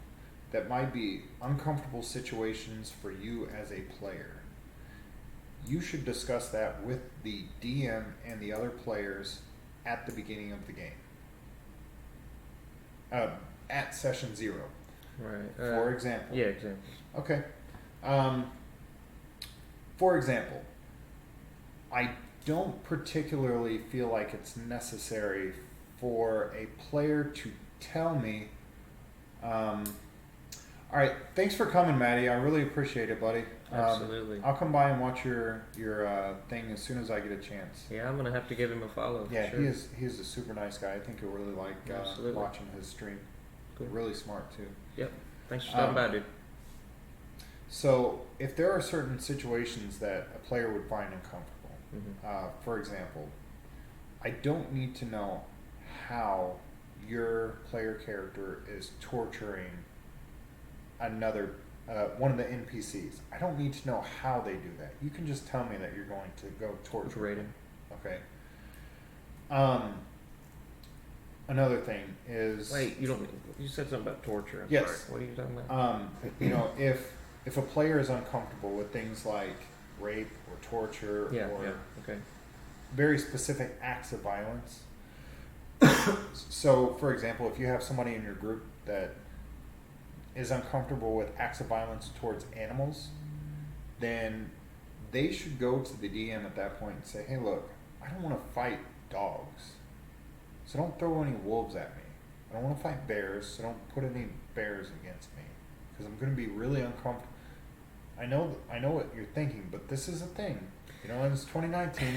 that might be uncomfortable situations for you as a player, you should discuss that with the DM and the other players at the beginning of the game. At session 0. Right. For example. Yeah, examples. Okay. For example, I don't particularly feel like it's necessary for a player to tell me, all right, thanks for coming, Maddie. I really appreciate it, buddy. Absolutely. I'll come by and watch your thing as soon as I get a chance. Yeah, I'm gonna have to give him a follow. Yeah, sure. he's a super nice guy. I think you'll really like watching his stream. Cool. Really smart too. Yep. Thanks for stopping by, dude. So if there are certain situations that a player would find uncomfortable, for example, I don't need to know how your player character is torturing another one of the NPCs. I don't need to know how they do that. You can just tell me that you're going to go torture them. Okay. Another thing is... Wait, you said something about torture. I'm yes. sorry. What are you talking about? If a player is uncomfortable with things like rape or torture okay. very specific acts of violence. So, for example, if you have somebody in your group that is uncomfortable with acts of violence towards animals, then they should go to the DM at that point and say, hey, look, I don't want to fight dogs, so don't throw any wolves at me. I don't want to fight bears, so don't put any bears against me, because I'm going to be really uncomfortable. I know what you're thinking, but this is a thing. And it's 2019.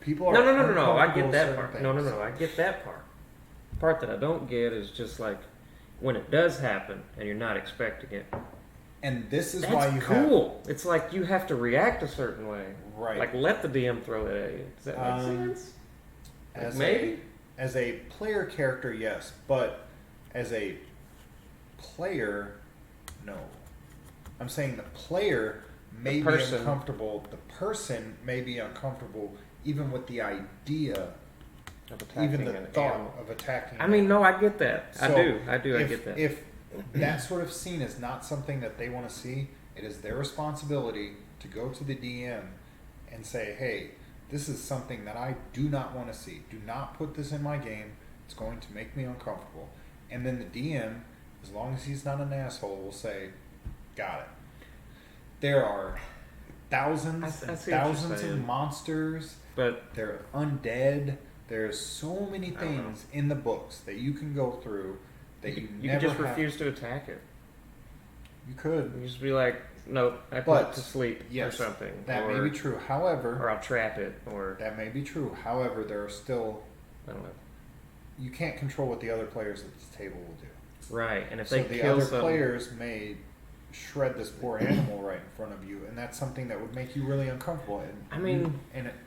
People are No. I get that part. Things. No. I get that part. The part that I don't get is just like when it does happen and you're not expecting it. And this is That's why you cool. It's like you have to react a certain way. Right. Like let the DM throw it at you. Does that make sense? As Maybe? as a player character, yes, but as a player, no. I'm saying the player may be person. uncomfortable. The person may be uncomfortable even with the idea, Of attacking even the an thought animal. of attacking. I mean, no, I get that. I So, do. I if, get that. If that sort of scene is not something that they want to see, it is their responsibility to go to the DM and say, hey, this is something that I do not want to see. Do not put this in my game. It's going to make me uncomfortable. And then the DM, as long as he's not an asshole, will say, got it. There are thousands I and see what you're thousands of saying. monsters. But They're undead. There's so many I don't know. things in the books that you can go through that you you never can just have. refuse to attack it. You could. You just be like, nope, I put But, it to sleep yes, or something. That or, may be true. However, Or I'll trap it, or that may be true. However, there are still, I don't know. you can't control what the other players at the table will do. Right, and if So they the kill other some, players may shred this poor animal right in front of you, and that's something that would make you really uncomfortable. And I mean-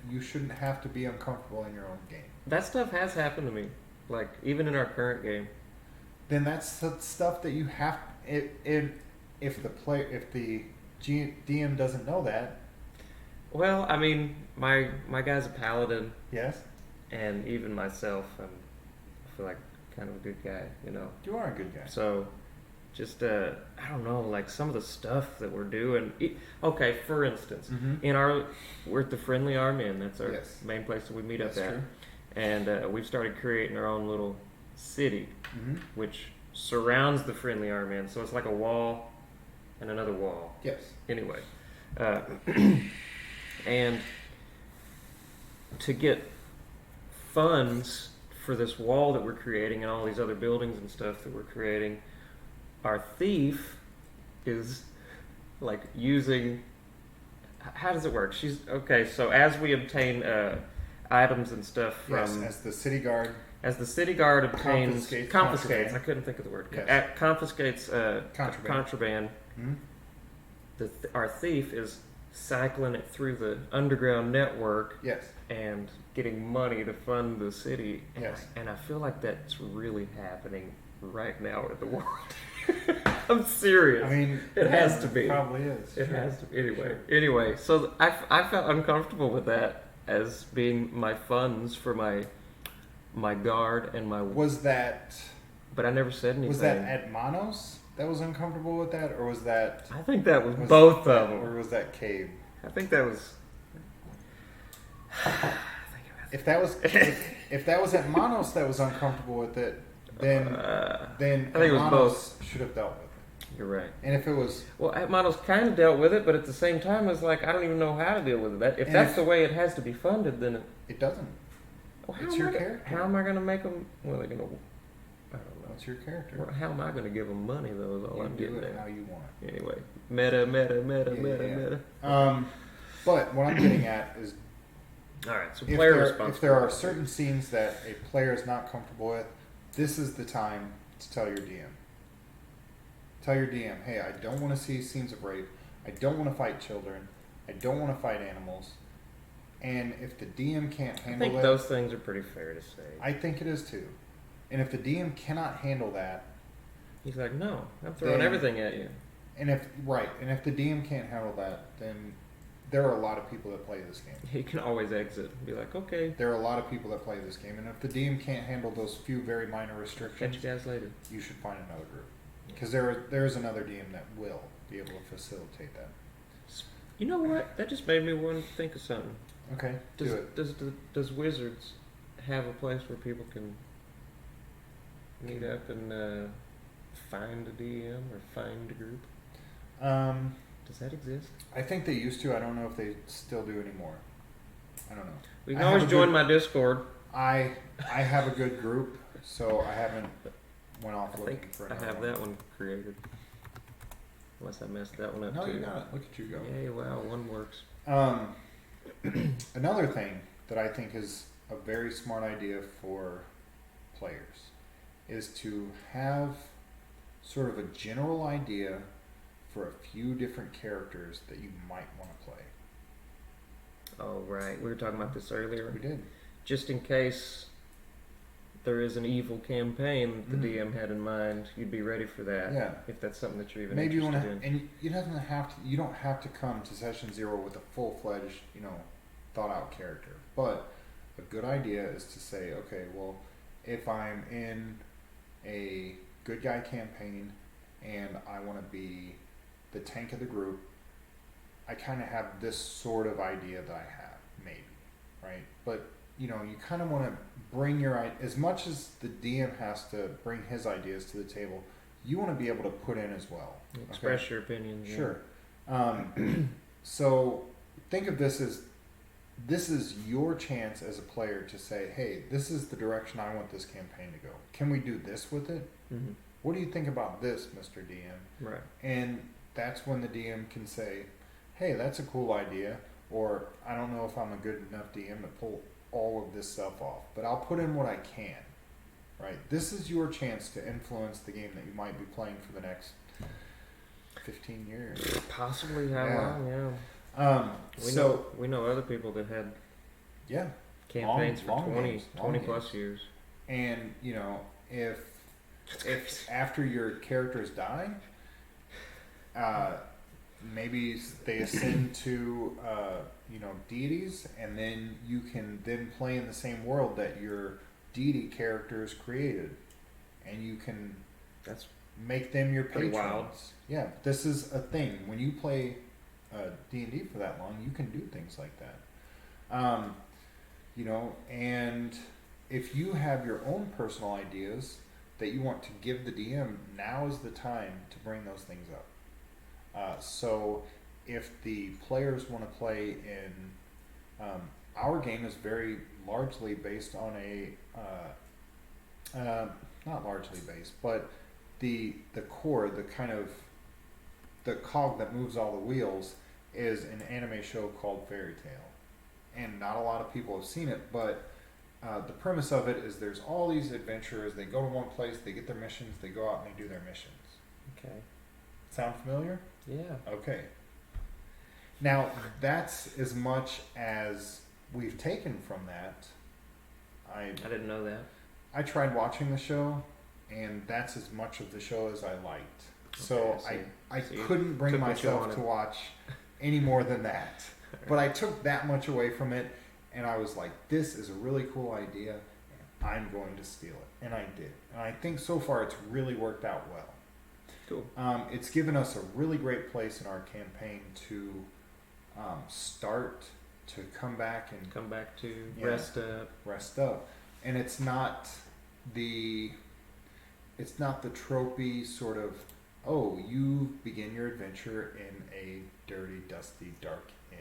you shouldn't have to be uncomfortable in your own game. that stuff has happened to me. Like even in our current game. Then that's the stuff that you have. If the DM doesn't know that, Well, I mean, my guy's a paladin, yes, and even myself, I feel like kind of a good guy, you know. you are a good guy. So, just I don't know, like some of the stuff that we're doing. Okay, for instance, Mhm. we're at the Friendly Army, and that's our Yes. main place that we meet That's up at. true. And we've started creating our own little city, Mm-hmm. which surrounds the Friendly Army, and so it's like a wall and another wall. Yes. Anyway, and to get funds for this wall that we're creating and all these other buildings and stuff that we're creating, our thief is like using. How does it work? She's okay. So as we obtain items and stuff from, Yes, as the city guard. as the city guard obtains Confiscates confiscates. contraband. I couldn't think of the word. Yes. Confiscates Contraband. contraband. Mhm. Our thief is cycling it through the underground network Yes. and getting money to fund the city. And, Yes. and I feel like that's really happening right now in the world. I'm serious. I mean, It yeah, has to be. Probably is. It Sure. has to. Anyway, Sure. anyway. So I felt uncomfortable with that as being my funds for my guard and my. Was that But I never said anything. was that Admanos that was uncomfortable with that, or was that I think that was was both of them. or was that Cave? I think that was. If that was if that was Admanos that was uncomfortable with it, then I think it was Admanos both. should have dealt with it. You're right. And if it was Well, Atmanos kind of dealt with it, but at the same time, it's like I don't even know how to deal with it. If And that's if- the way it has to be funded, then it doesn't. well, It's your character. How am I going to make them? Well, they're going to. I don't know. That's your character. Well, how am I going to give them money though? Is all You I'm do getting it at. how you want. Anyway, meta. Yeah. But what I'm getting at is All right, so if player there, responsibility. if there are certain scenes that a player is not comfortable with, this is the time to tell your DM. Tell your DM, hey, I don't want to see scenes of rape. I don't want to fight children. I don't want to fight animals. And if the DM can't I handle think it, those things are pretty fair to say. I think it is too. And if the DM cannot handle that, He's like, no, I'm throwing Then- everything at you. and if the DM can't handle that, then there are a lot of people that play this game. He can always exit and be like, okay, There are a lot of people that play this game, and if the DM can't handle those few very minor catch restrictions, you guys later. you should find another group. Because there is another DM that will be able to facilitate that. You know what? That just made me want to think of something. Okay, do it. Does Wizards have a place where people can meet up and find a DM or find a group? Does that exist? I think they used to. I don't know if they still do anymore. I don't know. We I can have always a join good- my Discord. I have a good group, so I haven't went off I looking think for I another have that one created. Unless I messed that one up No, too. you got it. Look at you go. Yay, wow, one works. Another thing that I think is a very smart idea for players is to have sort of a general idea for a few different characters that you might want to play. Oh, right. We were talking about this earlier. We did. just in case there is an evil campaign that the DM had in mind, you'd be ready for that. Yeah. If that's something that you're even Maybe you interested want to, in. and you don't have to come to session 0 with a full-fledged, thought out character. But a good idea is to say, okay, well, if I'm in a good guy campaign and I want to be the tank of the group, I kind of have this sort of idea that I have, maybe, right? But you kind of want to bring as much as the DM has to bring his ideas to the table, you want to be able to put in as well. Express your opinions. Sure. So think of this is your chance as a player to say, hey, this is the direction I want this campaign to go. Can we do this with it? Mm-hmm. What do you think about this, Mr. DM? Right. And that's when the DM can say, hey, that's a cool idea, or I don't know if I'm a good enough DM to pull all of this stuff off, but I'll put in what I can, right? This is your chance to influence the game that you might be playing for the next 15 years. Possibly how long, we know other people that had campaigns for 20 plus years. And, if after your characters die, maybe they ascend to deities, and then you can then play in the same world that your deity characters created, and you can make them your patrons. Wild. Yeah, this is a thing. When you play D&D for that long, you can do things like that. And if you have your own personal ideas that you want to give the DM, now is the time to bring those things up. So if the players want to play in, our game is very largely based on not largely based, but the core, the cog that moves all the wheels is an anime show called Fairy Tail. And not a lot of people have seen it, but the premise of it is there's all these adventurers, they go to one place, they get their missions, they go out and they do their missions. Okay. Sound familiar? Yeah. Okay. Now, that's as much as we've taken from that. I didn't know that. I tried watching the show, and that's as much of the show as I liked. So I couldn't bring myself to watch any more than that. But I took that much away from it, and I was like, this is a really cool idea, and I'm going to steal it. And I did. And I think so far it's really worked out well. Cool. It's given us a really great place in our campaign to start, to come back to rest up. And it's not the tropey sort of, oh, you begin your adventure in a dirty, dusty, dark inn,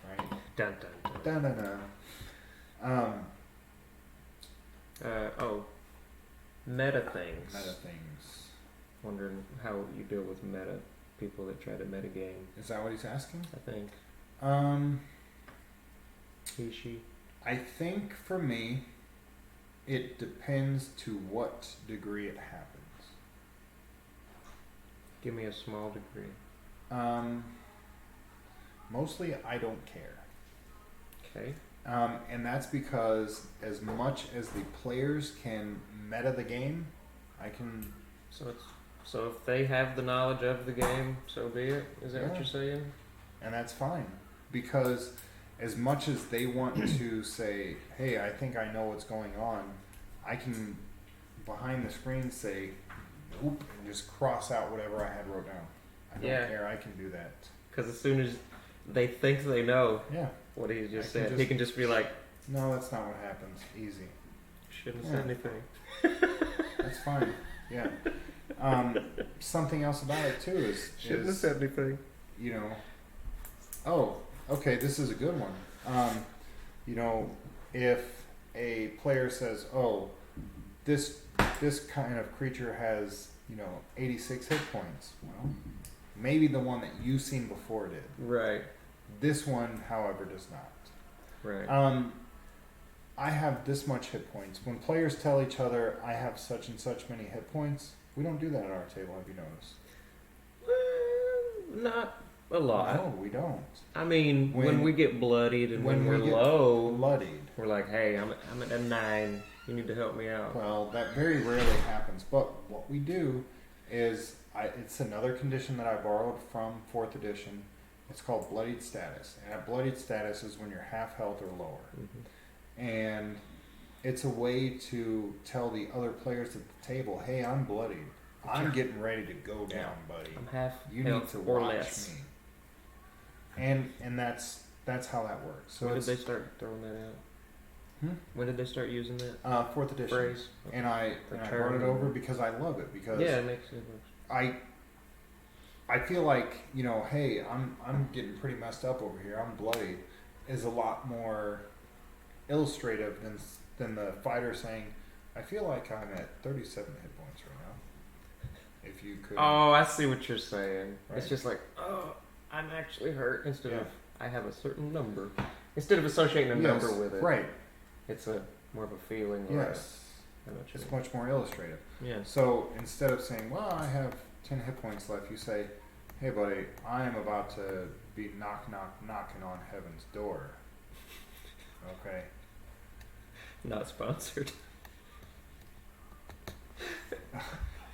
right? Dun dun dun. Dun dun dun. Meta things. Meta things. Wondering how you deal with meta people that try to meta game. Is that what he's asking? I think. He, she. I think for me, it depends to what degree it happens. Give me a small degree. Mostly I don't care. Okay. And that's because as much as the players can meta the game, I can. So if they have the knowledge of the game, so be it. Is that what you're saying? And that's fine, because as much as they want to say, "Hey, I think I know what's going on," I can behind the screen say, "Oop," and just cross out whatever I had wrote down. I don't care. I can do that. Because as soon as they think they know what he just said, he can just be like, "No, that's not what happens." Easy. Shouldn't have said anything. That's fine. Yeah. Something else about it too is shouldn't have said anything. Oh, okay, this is a good one. If a player says, "Oh, this kind of creature has 86 hit points," well, maybe the one that you've seen before did. Right. This one, however, does not. Right. I have this much hit points. When players tell each other, "I have such and such many hit points," we don't do that at our table. Have you noticed? Not A lot. No, we don't. I mean, when we get bloodied and when we're low, bloodied, we're like, hey, I'm at a 9. You need to help me out. Well, that very rarely happens. But what we do is, it's another condition that I borrowed from 4th edition. It's called bloodied status. And a bloodied status is when you're half health or lower. Mm-hmm. And it's a way to tell the other players at the table, hey, I'm bloodied. I'm getting ready to go down, buddy. I'm half you health need to or watch less. me. And that's how that works. So when did they start throwing that out? When did they start using that? 4th edition. Phrase? And I brought it over because I love it. Because it makes sense. I feel like, hey, I'm getting pretty messed up over here. I'm bloodied, is a lot more illustrative than the fighter saying, I feel like I'm at 37 hit points right now. If you could. Oh, I see what you're saying. Right. It's just like, oh, I'm actually hurt instead of I have a certain number. Instead of associating a number with it. Right. It's more of a feeling. Yes. It's much more illustrative. Yeah. So instead of saying, well, I have 10 hit points left, you say, hey, buddy, I am about to be knocking on heaven's door. Okay. Not sponsored.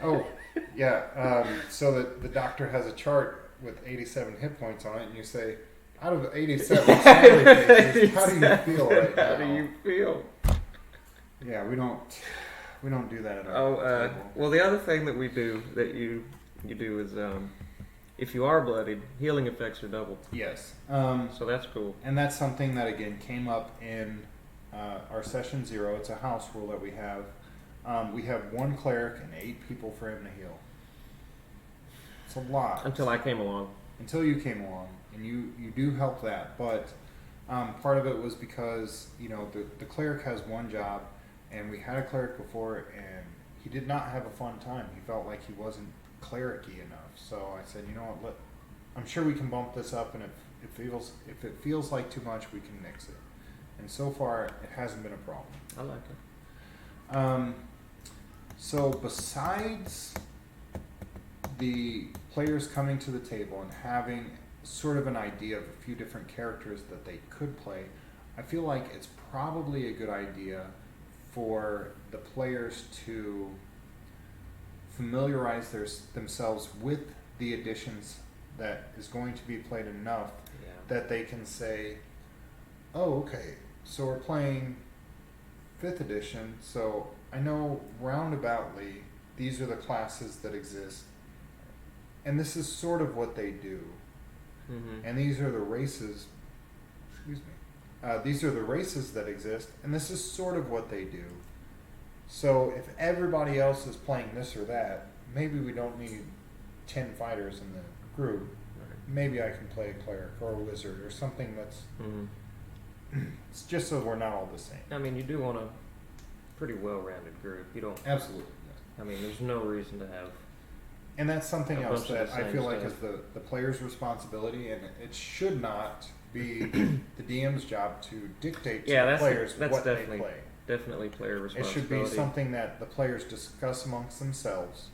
Oh, yeah. So the doctor has a chart with 87 hit points on it, and you say, out of 87 smiley faces, how do you feel right now? How do you feel? Yeah, we don't do that at our table. Well, the other thing that we do that you do is if you are bloodied, healing effects are doubled. Yes. So that's cool. And that's something that again came up in our session 0. It's a house rule that we have. We have 1 cleric and 8 people for him to heal. It's a lot. Until I came along. Until you came along, and you do help that, but part of it was because the cleric has one job, and we had a cleric before, and he did not have a fun time. He felt like he wasn't cleric-y enough. So I said, you know what? I'm sure we can bump this up, and if it feels like too much, we can nix it. And so far, it hasn't been a problem. I like it. So besides the players coming to the table and having sort of an idea of a few different characters that they could play, I feel like it's probably a good idea for the players to familiarize themselves with the editions that is going to be played enough that they can say, oh, okay, so we're playing 5th edition, so I know roundaboutly these are the classes that exist, and this is sort of what they do. Mm-hmm. And these are the races, these are the races that exist, and this is sort of what they do. So if everybody else is playing this or that, maybe we don't need 10 fighters in the group. Right. Maybe I can play a cleric or a wizard or something that's... It's just so we're not all the same. I mean, you do want a pretty well-rounded group. You don't... Absolutely. I mean, there's no reason to have... And that's something else that I feel like is the player's responsibility, and it should not be the DM's job to dictate to the players what they play. Definitely player responsibility. It should be something that the players discuss amongst themselves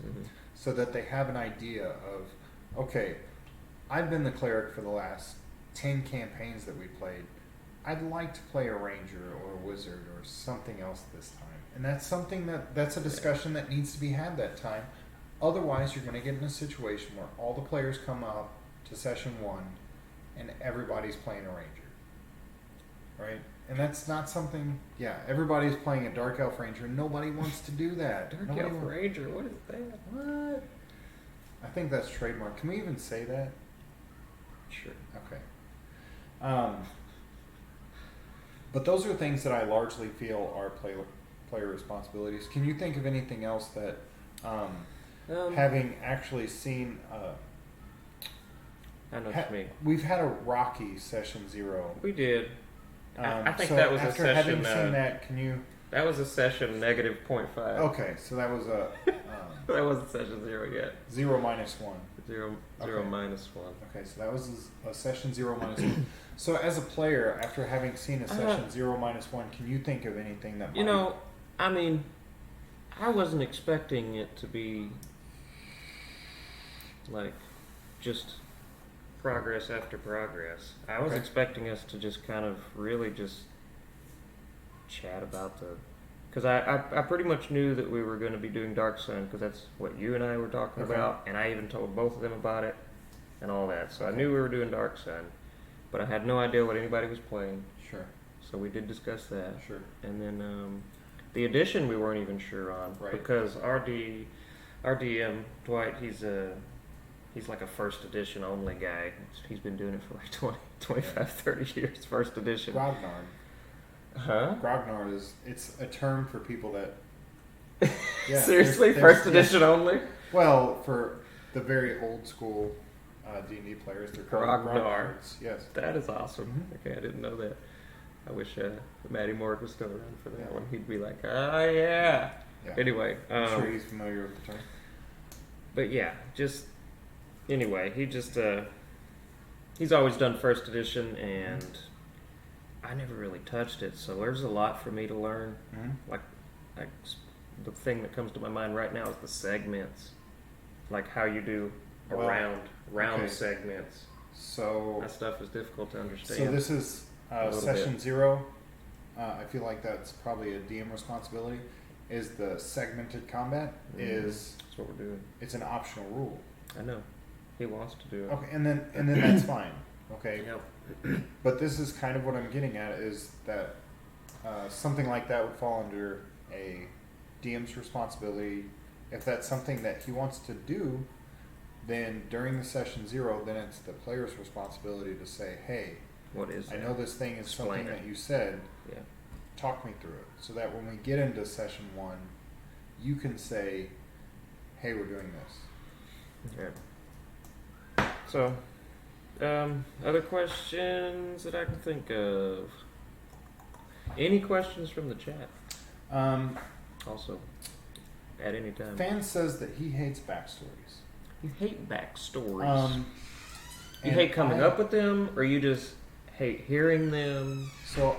so that they have an idea of, okay, I've been the cleric for the last 10 campaigns that we played. I'd like to play a ranger or a wizard or something else this time. And that's something that's a discussion that needs to be had that time. Otherwise, you're going to get in a situation where all the players come up to session 1 and everybody's playing a ranger. Right? And that's not something... Yeah, everybody's playing a Dark Elf Ranger. Nobody wants to do that. Dark Elf Ranger? What is that? What? I think that's trademark. Can we even say that? Sure. Okay. But those are things that I largely feel are player responsibilities. Can you think of anything else that... having actually seen... I know what you mean. We've had a rocky session 0. We did. I think so that was a after session... having seen that, can you... That was a session -0.5. Okay, so that was a... that wasn't session 0 yet. 0 minus 1. 0 minus 1. Okay, so that was a session 0 minus 1. So as a player, after having seen a session 0 minus 1, can you think of anything that might... I mean, I wasn't expecting it to be, like, just progress after progress. I was Okay. expecting us to just kind of really just chat about the. Because I pretty much knew that we were going to be doing Dark Sun, because that's what you and I were talking Okay. about, and I even told both of them about it and all that. So I Okay. knew we were doing Dark Sun, but I had no idea what anybody was playing. Sure. So we did discuss that. Sure. And then the edition we weren't even sure on, Right. because our DM Dwight, he's like a first edition only guy. He's been doing it for like 20, 25, 30 years. First edition. Grognard. Huh? Grognard it's a term for people that. Yeah, Seriously, there's- first edition only. Well, for the very old school D&D players, they're called Grognar. Grognards. Yes. That is awesome. Mhm. Okay, I didn't know that. I wish Matty Moore was still around for that Yeah. one. He'd be like, oh yeah. Yeah. Anyway, I'm sure he's familiar with the term. but yeah, just anyway, he's always done first edition, and I never really touched it, so there's a lot for me to learn. Mm-hmm. Like the thing that comes to my mind right now is the segments, like how you do a Well, round okay. segments. So, That stuff is difficult to understand. so this is A little session bit. 0. I feel like that's probably a DM responsibility. Is the segmented combat is That's what we're doing. it's an optional rule. I know. He wants to do it. Okay, and then that's fine. Okay, Yep. but this is kind of what I'm getting at is that something like that would fall under a DM's responsibility. If that's something that he wants to do, then during the session 0, then it's the player's responsibility to say, hey, What is I that? know this thing is Explain something it. that you said, Yeah. talk me through it. So that when we get into session 1, you can say, hey, we're doing this. Okay. So, other questions that I can think of? Any questions from the chat? Also, at any time. Fan says that he hates backstories. You hate backstories. you and hate coming I- up with them, or you just hate hearing them? So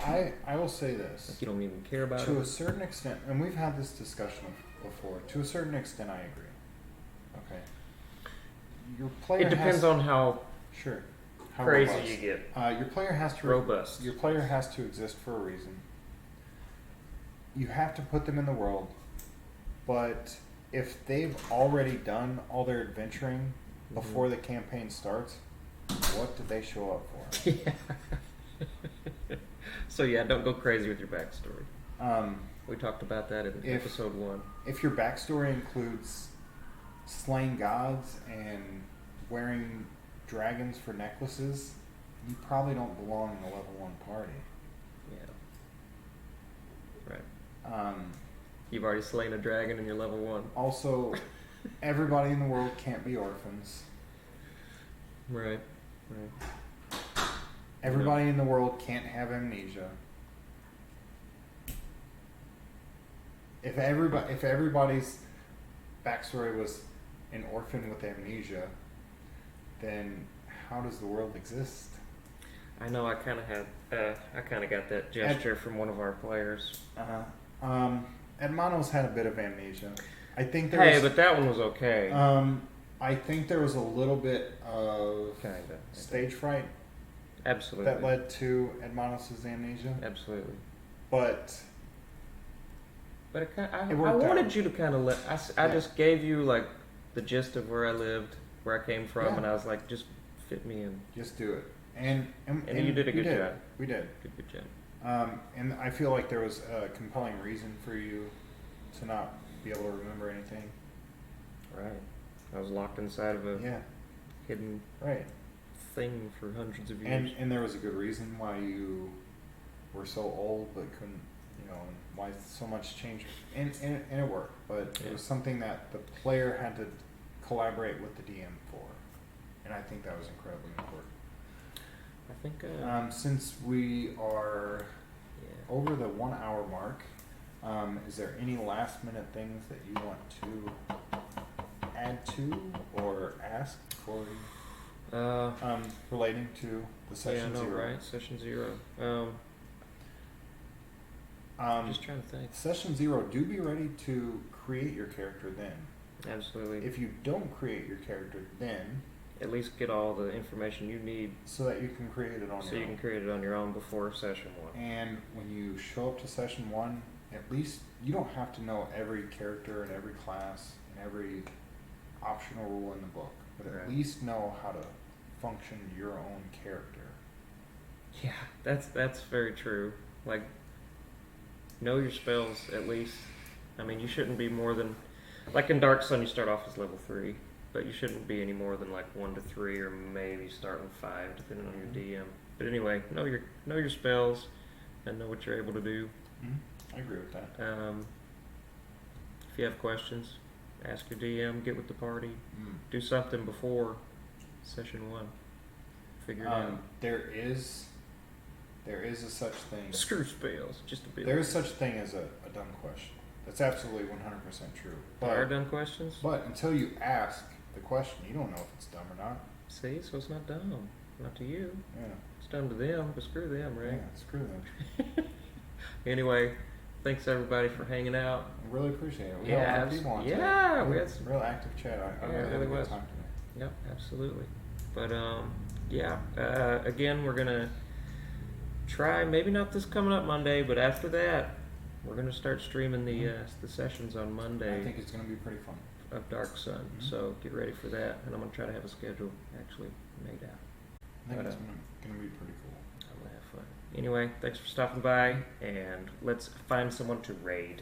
I will say this. Like you don't even care about To it? a certain extent, and we've had this discussion before, to a certain extent I agree. Okay. Your player It depends on how Sure. How crazy robust. you get. Your player has to Robust. Your player has to exist for a reason. You have to put them in the world, but if they've already done all their adventuring before the campaign starts, what did they show up for? Yeah. So yeah, don't go crazy with your backstory. We talked about that in episode 1. If your backstory includes slaying gods and wearing dragons for necklaces, you probably don't belong in a level 1 party. Yeah. Right. You've already slain a dragon in your level 1. Also, everybody in the world can't be orphans. Right. Right. Everybody in the world can't have amnesia. If everybody's backstory was an orphan with amnesia, then how does the world exist? I know. I kind of got that gesture from one of our players. Edmano's had a bit of amnesia. I think there Hey, was, but that one was okay. I think there was a little bit of Kinda. stage fright Absolutely. that led to Edmanos' amnesia. Absolutely. But But I It worked wanted out. you to kind of let. I Yeah. just gave you like the gist of where I lived, where I came from, Yeah. and I was like, just fit me in. just do it. And you did a we good job. We did. Good job. And I feel like there was a compelling reason for you to not be able to remember anything. Right. I was locked inside of a Yeah, hidden right. thing for hundreds of years. And there was a good reason why you were so old but couldn't, and why so much changed. And it worked, but Yeah. it was something that the player had to collaborate with the DM for. And I think that was incredibly important. I think. Since we are Yeah. over the 1 hour mark, is there any last minute things that you want to add to or ask for relating to the session yeah, no, 0? right? Session 0. Just trying to think. Session 0, do be ready to create your character then. Absolutely. If you don't create your character then, at least get all the information you need so that you can create it on so your you own. can create it on your own before session 1. And when you show up to session 1, at least you don't have to know every character and every class and every optional rule in the book, but at Right. least know how to function your own character. Yeah, that's very true. Like, know your spells at least. I mean, you shouldn't be more than, like in Dark Sun, you start off as level 3, but you shouldn't be any more than like 1 to 3, or maybe starting 5, depending on your DM. But anyway, know your spells, and know what you're able to do. I agree with that. If you have questions, ask your DM, get with the party, Mm. do something before session 1. Figure it out. There is a such thing. Screw spells, just a bit. There is such thing as a dumb question. That's absolutely 100% true. There are dumb questions. But until you ask the question, you don't know if it's dumb or not. See, so it's not dumb. Not to you. Yeah. It's dumb to them, but screw them, right? Yeah, screw them. Anyway, thanks everybody for hanging out. I really appreciate it. We Yeah, had a lot of people on today. yeah, we had some real active chat. I Yeah, really it had a really good was. time today. Yep, absolutely. But again, we're gonna try, maybe not this coming up Monday, but after that, we're gonna start streaming the sessions on I Monday think it's going to be pretty fun. of Dark Sun. Mhm. So get ready for that, and I'm gonna try to have a schedule actually made out. I think But, it's going to be pretty cool. I'm gonna have fun. Anyway, thanks for stopping by, and let's find someone to raid.